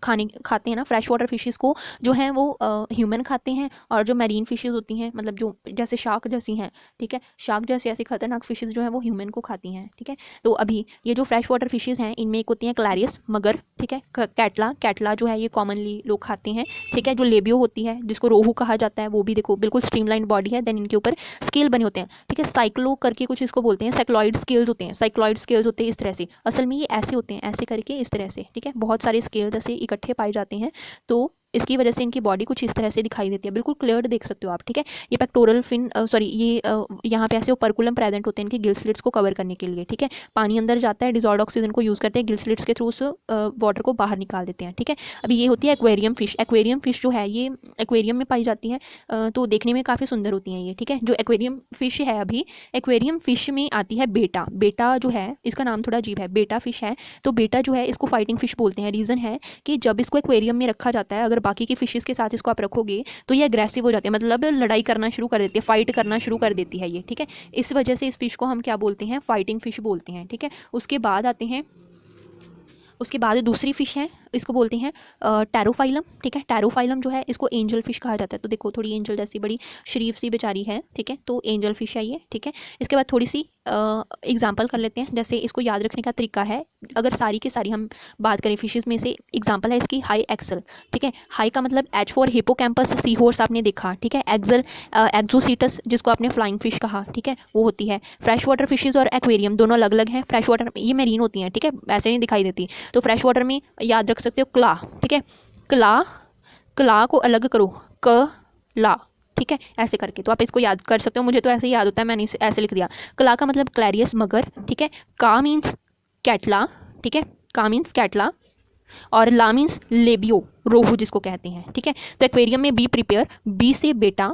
खाते हैं ना फ्रेश वाटर फिशेस को, जो हैं वो ह्यूमन खाते हैं, और जो मैरीन फिशेस होती हैं, मतलब जो जैसे शार्क जैसी हैं, ठीक है, शार्क जैसी ऐसी खतरनाक फिशेस जो हैं वो ह्यूमन को खाती हैं, ठीक है। तो अभी ये जो फ्रेश वाटर फिशेस हैं इनमें एक होती हैं क्लैरियस, मगर, ठीक है। कैटला जो है ये कॉमनली लोग खाते हैं, ठीक है। जो लेबियो होती है जिसको रोहू कहा जाता है, वो भी देखो बिल्कुल स्ट्रीमलाइन बॉडी है, देन इनके ऊपर स्केल बने होते हैं, ठीक है। साइक्लो करके कुछ इसको बोलते हैं, साइक्लॉइड स्केल्स होते हैं, साइक्लॉइड स्केल्स होते हैं इस तरह से, असल में ये ऐसे होते हैं, ऐसे करके इस तरह से, ठीक है। बहुत सारे स्केल जैसे इकट्ठे पाए जाते हैं, तो इसकी वजह से इनकी बॉडी कुछ इस तरह से दिखाई देती है, बिल्कुल क्लियर देख सकते हो आप, ठीक है। ये पेक्टोरल फिन सॉरी ये यहाँ पे ऐसे ओपर्कुलम प्रेजेंट होते हैं इनके गिल स्लिट्स को कवर करने के लिए, ठीक है। पानी अंदर जाता है, डिजॉल्व्ड ऑक्सीजन को यूज़ करते हैं, गिल स्लिट्स के थ्रू उस वाटर को बाहर निकाल देते हैं, ठीक है। अभी ये होती है एक्वेरियम फिश। एक्वेरियम फिश जो है ये एक्वेरियम में पाई जाती है, तो देखने में काफ़ी सुंदर होती हैं ये, ठीक है। जो एक्वेरियम फिश है, अभी एक्वेरियम फिश में आती है बेटा जो है, इसका नाम थोड़ा अजीब है, बेटा फिश है। तो बेटा जो है इसको फाइटिंग फिश बोलते हैं। रीज़न है कि जब इसको एक्वेरियम में रखा जाता है, अगर बाकी की फिशेस के साथ इसको आप रखोगे तो ये अग्रेसिव हो जाती है, मतलब लड़ाई करना शुरू कर देती है, फाइट करना शुरू कर देती है ये, ठीक है। इस वजह से इस फिश को हम क्या बोलते हैं, फाइटिंग फिश बोलते हैं, ठीक है। उसके बाद दूसरी फिश है, इसको बोलते हैं टैरोफाइलम, ठीक है। टैरोफाइलम जो है इसको एंजल फिश कहा जाता है, तो देखो थोड़ी एंजल जैसी बड़ी शरीफ सी बेचारी है, ठीक है। तो एंजल फिश है ये, ठीक है। इसके बाद थोड़ी सी एग्जांपल कर लेते हैं, जैसे इसको याद रखने का तरीका है, अगर सारी की सारी हम बात करें फिशेस में से, एग्जांपल है इसकी हाई एक्सल, ठीक है। हाई का मतलब H for hippocampus, sea horse आपने देखा, ठीक है। एक्सल एक्जोसीटस जिसको आपने फ्लाइंग फिश कहा, ठीक है, वो होती है। फ्रेश वाटर फिशेज और एक्वेरियम दोनों अलग अलग हैं। फ्रेश वाटर ये मेरीन होती हैं, ठीक है, ऐसे नहीं दिखाई देती। तो फ्रेश वाटर में याद रख सकते हो क्ला, ठीक है। क्ला को अलग करो, ला, ठीक है, ऐसे करके तो आप इसको याद कर सकते हो। मुझे तो ऐसे ही याद होता है, मैंने ऐसे लिख दिया। क्ला का मतलब क्लैरियस, मगर, ठीक है। का मीन्स कैटला, ठीक है, का मीन्स कैटला, और ला मीन्स लेबियो, रोहू जिसको कहते हैं, ठीक है। तो एक्वेरियम में बी प्रिपेयर, बी से बेटा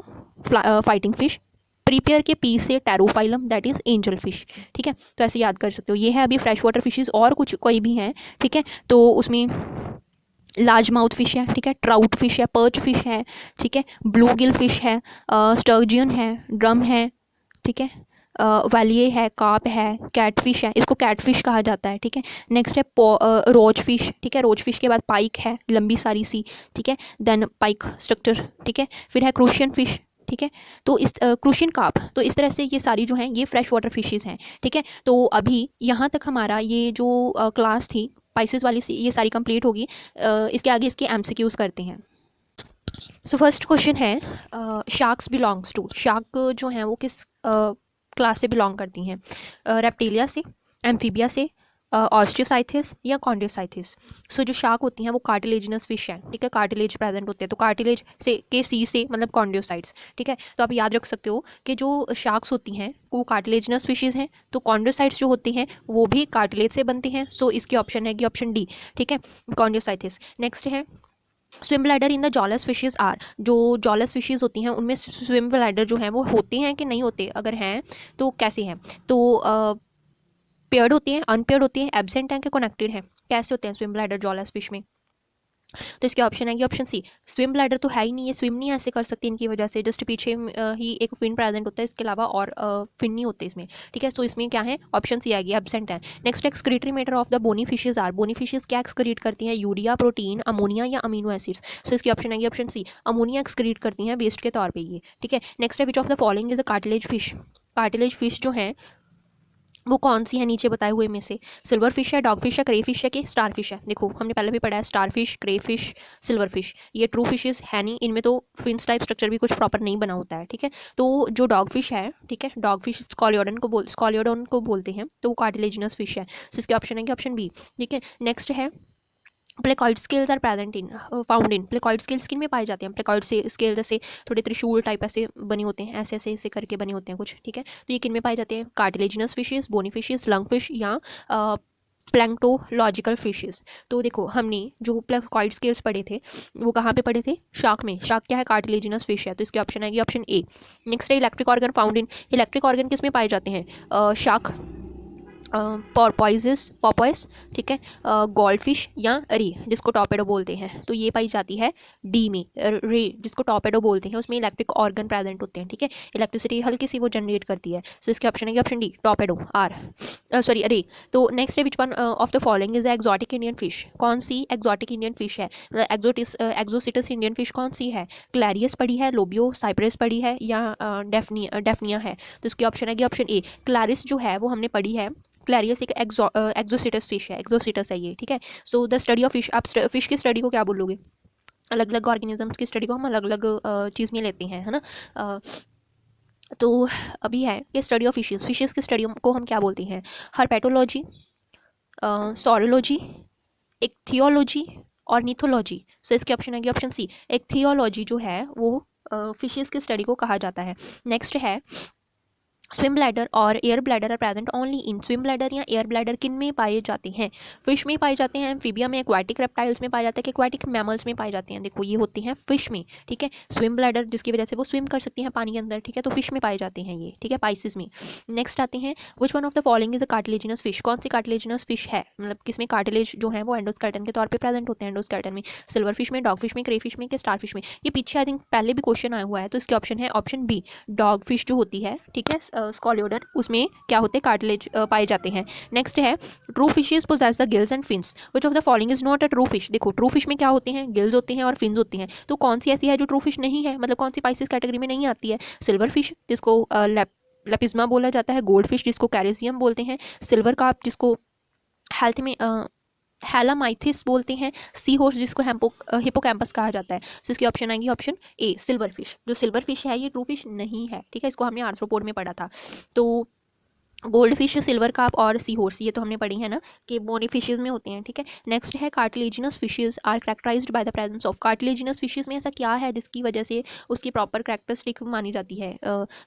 फाइटिंग फिश, प्रीपेयर के पी से टैरोफाइलम दैट इज एंजल फिश, ठीक है। तो ऐसे याद कर सकते हो। ये है अभी फ्रेश वाटर फिशेज, और कुछ कोई भी हैं, ठीक है। तो उसमें लार्ज माउथ फिश है, ठीक है, ट्राउट फिश है, पर्च फिश है, ठीक है, ब्लू गिल फिश है, स्टर्जियन है, ड्रम है, ठीक है, वालिये है, कार्प है, कैटफिश है, इसको कैटफिश कहा जाता है, ठीक है। नेक्स्ट है रोज फिश, ठीक है। रोज फिश के बाद पाइक है, लंबी सारी सी, ठीक है। देन पाइक स्ट्रक्चर, ठीक है। फिर है क्रूशियन फिश, ठीक है। तो इस क्रूशियन कार्प, तो इस तरह से ये सारी जो हैं ये फ्रेश वाटर फिशेज़ हैं, ठीक है। तो अभी यहाँ तक हमारा ये जो क्लास थी स्पाइसेस वाली ये सारी कंप्लीट होगी। इसके आगे इसके एमसीक्यूज़ करते हैं। सो फर्स्ट क्वेश्चन है, शार्क्स बिलोंग्स टू, शार्क जो हैं वो किस क्लास से बिलोंग करती हैं? रेप्टिलिया से, एम्फीबिया से, ऑस्टियोसाइथिस या कॉन्डियोसाइथिस। सो जो शार्क होती हैं वो कार्टिलेजिनस फिश है, ठीक है। कार्टिलेज प्रेजेंट होते हैं, तो कार्टिलेज से के सी से मतलब कॉन्डियोसाइट्स, ठीक है। तो आप याद रख सकते हो कि जो शार्क्स होती हैं वो कार्टिलेजिनस फिशेज हैं, तो कॉन्डियोसाइट्स जो होती हैं वो भी कार्टिलेज से बनती हैं। सो इसकी ऑप्शन है कि ऑप्शन डी, ठीक है, कॉन्डियोसाइथिस। नेक्स्ट है, swim bladder in the jawless fishes are, जो जॉलेस फिशेज होती हैं उनमें स्विम ब्लैडर जो हैं वो होते हैं कि नहीं होते, अगर हैं तो कैसे हैं? तो पेयर्ड होती हैं, अनपेयर्ड होती हैं, एब्सेंट हैं कि कनेक्टेड हैं, कैसे होते हैं स्विम ब्लैडर जॉलेस फिश में? तो इसके ऑप्शन है कि ऑप्शन सी, स्विम ब्लैडर तो है ही नहीं, ये स्विम नहीं ऐसे कर सकती इनकी वजह से, जस्ट पीछे ही एक फिन प्रेजेंट होता है, इसके अलावा और फिन नहीं होते इसमें, ठीक है। सो इसमें क्या है, ऑप्शन सी आएगी, एब्सेंट है। Next, excretory matter of the bony fishes are, bony fishes क्या एक्सक्रीट करती हैं? यूरिया, प्रोटीन, अमोनिया या अमीनो एसिड्स। सो इसकी ऑप्शन आएगी ऑप्शन सी, अमोनिया एक्सक्रीट करती हैं वेस्ट के तौर पर ये, ठीक है। नेक्स्ट है, which of the following is a cartilage fish, cartilage fish जो है वो कौन सी है नीचे बताए हुए में से? सिल्वर फिश है, डॉग फिश है, क्रे फिश है कि स्टार फिश है? देखो हमने पहले भी पढ़ा है, स्टार फिश, क्रे फिश, सिल्वर फिश, ये ट्रू फिशेस है नहीं, इनमें तो फिन्स टाइप स्ट्रक्चर भी कुछ प्रॉपर नहीं बना होता है, ठीक है। तो जो डॉग फिश है, ठीक है, डॉग फिश स्कॉलियोडन को बोलते हैं, तो वो कार्टिलेजिनस फिश है। सो इसके ऑप्शन है कि ऑप्शन बी, ठीक है। नेक्स्ट है, placoid scales are present in found in, placoid scales किन में पाए जाते हैं? प्लेकॉइड स्केल जैसे थोड़े त्रिशूल टाइप ऐसे बने होते हैं, ऐसे ऐसे ऐसे करके बने होते हैं कुछ, ठीक है। तो ये किन में पाए जाते हैं? Cartilaginous fishes, bony fishes, lung fish या प्लैंक्टोलॉजिकल फिशेस। तो देखो हमने जो प्लेकॉइड स्केल्स पढ़े थे वो कहाँ पे पढ़े थे? शार्क में। शार्क क्या है? कार्टिलेजिनस फिश है, तो इसकी ऑप्शन आएगी ऑप्शन ए। नेक्स्ट है, electric organ found in, electric organ किस में पाए जाते हैं? शार्क, पॉपॉइस, ठीक है, गोल्ड फिश या रे जिसको टॉर्पेडो बोलते हैं, तो ये पाई जाती है डी में, रे जिसको टॉर्पेडो बोलते हैं, उसमें इलेक्ट्रिक ऑर्गन प्रेजेंट होते हैं, ठीक है। इलेक्ट्रिसिटी हल्की सी वो जनरेट करती है। सो इसके ऑप्शन है option D, torpedo, or sorry ray. तो नेक्स्ट है, which one of the following is exotic Indian fish, कौन सी एक्सोटिक इंडियन फिश है? एक्सोसिटस इंडियन फिश कौन सी है? क्लैरियस पड़ी है, लोबियो, साइप्रस पड़ी है या डेफनिया है? तो इसकी ऑप्शन है ऑप्शन ए, क्लैरिस जो है वो हमने पढ़ी है। क्लैरियस एक एक्सोसिटस फिश है, एक्सोसिटस है ये, ठीक है। So the study of fish, आप फिश की स्टडी को क्या बोलोगे? अलग अलग ऑर्गेनिजम्स की स्टडी को हम अलग अलग चीज़ में लेते हैं, है ना। तो अभी है कि स्टडी ऑफ फिशेस, फिशेस की स्टडी को हम क्या बोलते हैं? हर्पेटोलॉजी, सॉरोलॉजी, इक्थियोलॉजी और निथोलॉजी। सो इसके ऑप्शन है ऑप्शन सी, इक्थियोलॉजी जो है वो फिशेस की स्टडी को कहा जाता है। नेक्स्ट है, स्विम ब्लैडर और air bladder are present only in, swim bladder या एयर ब्लैडर किन में पाए जाते हैं? फिश में पाए जाते हैं, एम्फीबिया में, एक्वाटिक रेप्टाइल्स में पाए जाते हैं कि एक्वाटिक मैमल्स में पाए जाते हैं? देखो ये होती हैं फिश में, ठीक है। स्विम ब्लैडर जिसकी वजह से वो स्विम कर सकती हैं पानी के अंदर, ठीक है, तो फिश में पाए जाते हैं ये, ठीक है, पाइसिस में। नेक्स्ट आते हैं, विच one of the following is a cartilaginous fish, कौन सी कार्टिलेजिनस फिश है? मतलब किसमें कार्टिलेज जो है वो एंडोस्केलेटन के तौर पर प्रेजेंट होते हैं, एंडोस्केलेटन में, सिल्वर फिश में, डॉग फिश में, क्रे फिश में कि स्टार फिश में? ये पीछे आई थिंक पहले भी क्वेश्चन आया हुआ है, तो इसके ऑप्शन है ऑप्शन बी, डॉग फिश जो होती है, ठीक है, स्कॉलियोडन, उसमें क्या होते हैं? कार्टिलेज पाए जाते हैं। नेक्स्ट है, true fishes possess the gills and fins, which of the following is not a true fish. देखो ट्रू फिश में क्या होते हैं? गिल्स होते हैं और फिन्स होते हैं, तो कौन सी ऐसी है जो ट्रू फिश नहीं है? मतलब कौन सी पाइसिस कैटेगरी में नहीं आती है? सिल्वर फिश जिसको लेपिज्मा बोला जाता है, गोल्ड फिश जिसको कैरेसियम बोलते हैं, सिल्वर कार्प जिसको हेल्थ में हैलामाइथिस बोलते हैं, सी हॉर्स जिसको हिपोकैम्पस कहा जाता है। तो इसकी ऑप्शन आएगी ऑप्शन ए, सिल्वर फिश। जो सिल्वर फिश है ये ट्रू फिश नहीं है, ठीक है, इसको हमने आर्थ्रोपोड में पढ़ा था। तो गोल्ड फिश, सिल्वर कार्प और सी हॉर्स ये तो हमने पढ़ी है ना कि बोनी फिशेज में होते हैं, ठीक है। नेक्स्ट है, cartilaginous fishes are characterized by the presence of, cartilaginous fishes में ऐसा क्या है जिसकी वजह से उसकी प्रॉपर कैरेक्टरिस्टिक मानी जाती है?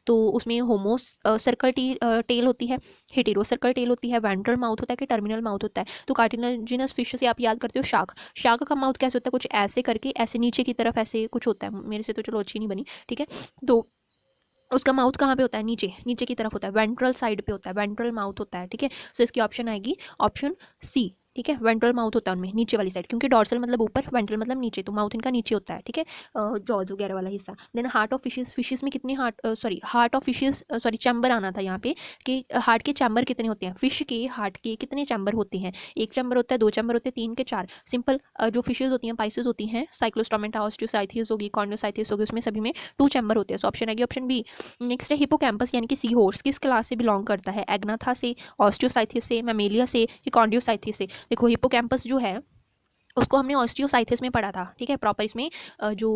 तो उसमें होमो सर्कल टेल होती है, हेटेरो सर्कल टेल होती है, वेंट्रल माउथ होता है कि टर्मिनल माउथ होता है? तो कार्टिलेजिनस फिश से आप याद करते हो शार्क, शार्क का माउथ कैसे होता है? कुछ ऐसे करके ऐसे नीचे की तरफ ऐसे कुछ होता है, मेरे से तो चलो अच्छी नहीं बनी, ठीक है। तो उसका माउथ कहाँ पे होता है? नीचे, नीचे की तरफ होता है, वेंट्रल साइड पे होता है, वेंट्रल माउथ होता है, ठीक है। सो इसकी ऑप्शन आएगी ऑप्शन सी, ठीक है। वेंट्रल माउथ होता है उनमें, नीचे वाली साइड, क्योंकि डॉर्सल मतलब ऊपर, वेंट्रल मतलब नीचे, तो माउथ इनका नीचे होता है। ठीक है, जॉज वगैरह वाला हिस्सा। Then heart of fishes, fishes में कितने हार्ट ऑफ फिशेस, चैम्बर आना था यहाँ पे कि हार्ट के चैम्बर कितने होते हैं, फिश के हार्ट के कितने चैम्बर होते हैं, एक चैम्बर होता है, दो चैम्बर होते हैं, तीन के चार। सिंपल, जो फिशेज होती हैं, पाइसेस होती हैं, साइक्लोस्टोमेटा, ऑस्टियोसाइथिस होगी, कॉर्नियोसाइथिस होगी, उसमें सभी में 2 चैम्बर होते हैं। सो ऑप्शन आएगी ऑप्शन बी। नेक्स्ट है हिपोकैम्पस यानी कि सी हॉर्स, किस क्लास से बिलोंग करता है, एग्नाथा से, ऑस्टियोसाइथिस से, मैमेलिया से, या कॉर्नियोसाइथिस से। देखो हिपोकैम्पस जो है उसको हमने ऑस्टियोसाइथिस में पढ़ा था। ठीक है, प्रॉपर इसमें जो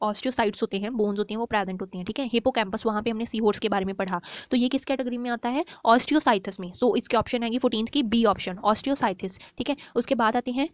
ऑस्टियोसाइट्स होते हैं, बोन्स होती हैं, वो प्रेजेंट होती हैं। ठीक है, हिपोकैम्पस वहाँ पे हमने सी हॉर्स के बारे में पढ़ा, तो ये किस कैटेगरी में आता है, ऑस्टियोसाइथिस में। सो इसके ऑप्शन आएगी 14th की बी ऑप्शन, ऑस्टियोसाइथिस। ठीक है, उसके बाद आते हैं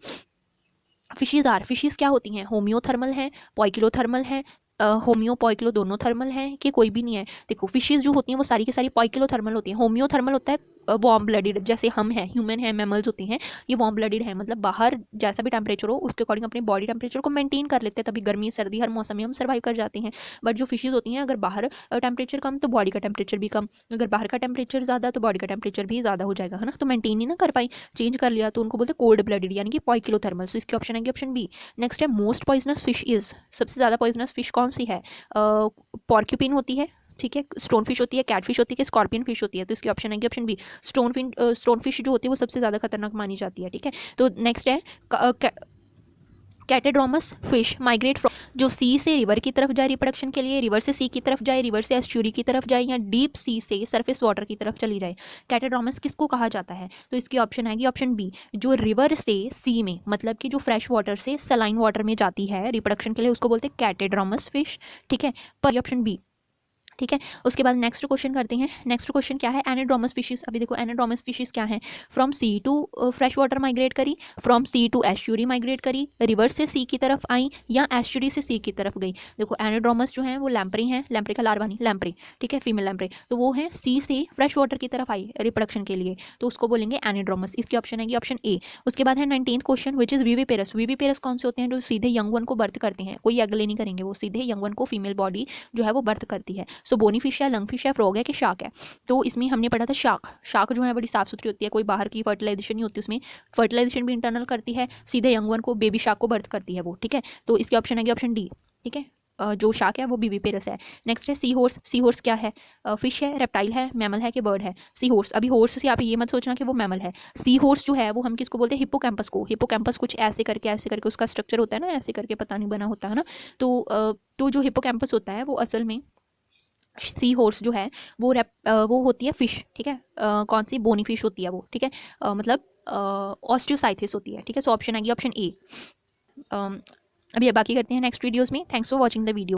फिशेज क्या होती हैं, होम्योथर्मल है, पॉइकिलोथर्मल है, होम्यो पॉइकिलो दोनों थर्मल हैं कि कोई भी नहीं है। देखो फिशेज जो होती हैं वो सारी की सारी पॉइकिलोथर्मल होती हैं। होम्योथर्मल होता है वार्म ब्लडेड, जैसे हम हैं, ह्यूमन है, मैमल्स होती हैं, ये वार्म ब्लडेड है, मतलब बाहर जैसा भी टेम्परेचर हो उसके अकॉर्डिंग अपने बॉडी टेम्परेचर को मेंटेन कर लेते हैं, तभी गर्मी सर्दी हर मौसम में हम सर्वाइव कर जाते हैं। बट जो फिशेज होती हैं, अगर बाहर टेम्परेचर कम तो बॉडी का टेम्परेचर भी कम, अगर बाहर का टेम्परेचर ज़्यादा तो बॉडी का टेम्परेचर भी ज़्यादा हो जाएगा, है ना, तो मेंटेन ही ना कर पाई, चेंज कर लिया, तो उनको बोलते हैं कोल्ड ब्लडेड यानी कि पॉइकिलोथर्मल। सो इसकी ऑप्शन आएगी ऑप्शन बी। नेक्स्ट है मोस्ट पॉइजनस फिश इज, सबसे ज़्यादा पॉइजनस फिश कौन सी है, पॉर्क्यूपिन होती है, ठीक है, स्टोन फिश होती है, कैटफिश होती है, स्कॉर्पियन फिश होती है। तो इसकी ऑप्शन आएगी ऑप्शन बी। स्टोन फिश जो होती है वो सबसे ज़्यादा खतरनाक मानी जाती है। ठीक है, तो नेक्स्ट है कैटेड्रोमस फिश माइग्रेट फ्रॉम, जो सी से रिवर की तरफ जाए रिप्रोडक्शन के लिए, रिवर से सी की तरफ जाए, रिवर से एस्चुरी की तरफ जाए, या डीप सी से सरफेस वाटर की तरफ चली जाए। कैटेड्रोमस किसको कहा जाता है, तो इसकी ऑप्शन आएगी ऑप्शन बी, जो रिवर से सी में, मतलब कि जो फ्रेश वाटर से सलाइन वाटर में जाती है रिप्रोडक्शन के लिए, उसको बोलते हैं कैटेड्रोमस फिश। ठीक है, पर ऑप्शन बी। ठीक है, उसके बाद नेक्स्ट क्वेश्चन करते हैं। नेक्स्ट क्वेश्चन क्या है, एनाड्रोमस फिशेस। अभी देखो एनाड्रोमस फिशेस क्या है, from sea to fresh water migrate करी, from sea to estuary migrate करी, रिवर से सी की तरफ आई, या एस्चुरी से सी की तरफ गई। देखो एनाड्रोमस जो है वो लैम्प्री हैं, लैम्प्री का लार्वा नहीं, लैम्प्री। ठीक है, फीमेल लैम्प्री, तो वो है सी से फ्रेश वाटर की तरफ आई रिप्रोडक्शन के लिए, तो उसको बोलेंगे एनाड्रोमस। इसकी ऑप्शन आएगी ऑप्शन ए। उसके बाद है 19th question, which is viviparous. Viviparous कौन से होते हैं, जो सीधे यंग वन को बर्थ करते हैं, कोई एग ले नहीं करेंगे, वो सीधे यंग वन को फीमेल बॉडी जो है वो बर्थ करती है। सो बोनी फिश है, लंग फिश है, फ्रॉग है कि शार्क है। तो इसमें हमने पढ़ा था शार्क। शार्क जो है बड़ी साफ सुथरी होती है, कोई बाहर की फर्टिलाइजेशन नहीं होती उसमें, फर्टिलाइजेशन भी इंटरनल करती है, सीधे यंग वन को, बेबी शार्क को बर्थ करती है वो। ठीक है, तो इसकी ऑप्शन आएगी ऑप्शन डी। ठीक है, जो शार्क है वो बीवीपेरस है। नेक्स्ट है सी हॉर्स। सी हॉर्स क्या है, फिश है, रेप्टाइल है, मैमल है कि बर्ड है। सी हॉर्स, अभी हॉर्स से आप ये मत सोचना कि वो मैमल है। सी हॉर्स जो है वो हम किसको बोलते हैं, हिप्पोकैम्पस को। हिप्पोकैम्पस कुछ ऐसे करके उसका स्ट्रक्चर होता है ना, ऐसे करके पता नहीं बना होता है ना, तो जो हिप्पोकैम्पस होता है वो असल में सी हॉर्स जो है वो होती है फिश। ठीक है, कौन सी, बोनी फिश होती है वो। ठीक है, मतलब ऑस्टियोसाइथिस होती है। ठीक है, सो ऑप्शन आएगी ऑप्शन ए। अभी बाकी करते हैं नेक्स्ट वीडियोस में। Thanks for watching the video.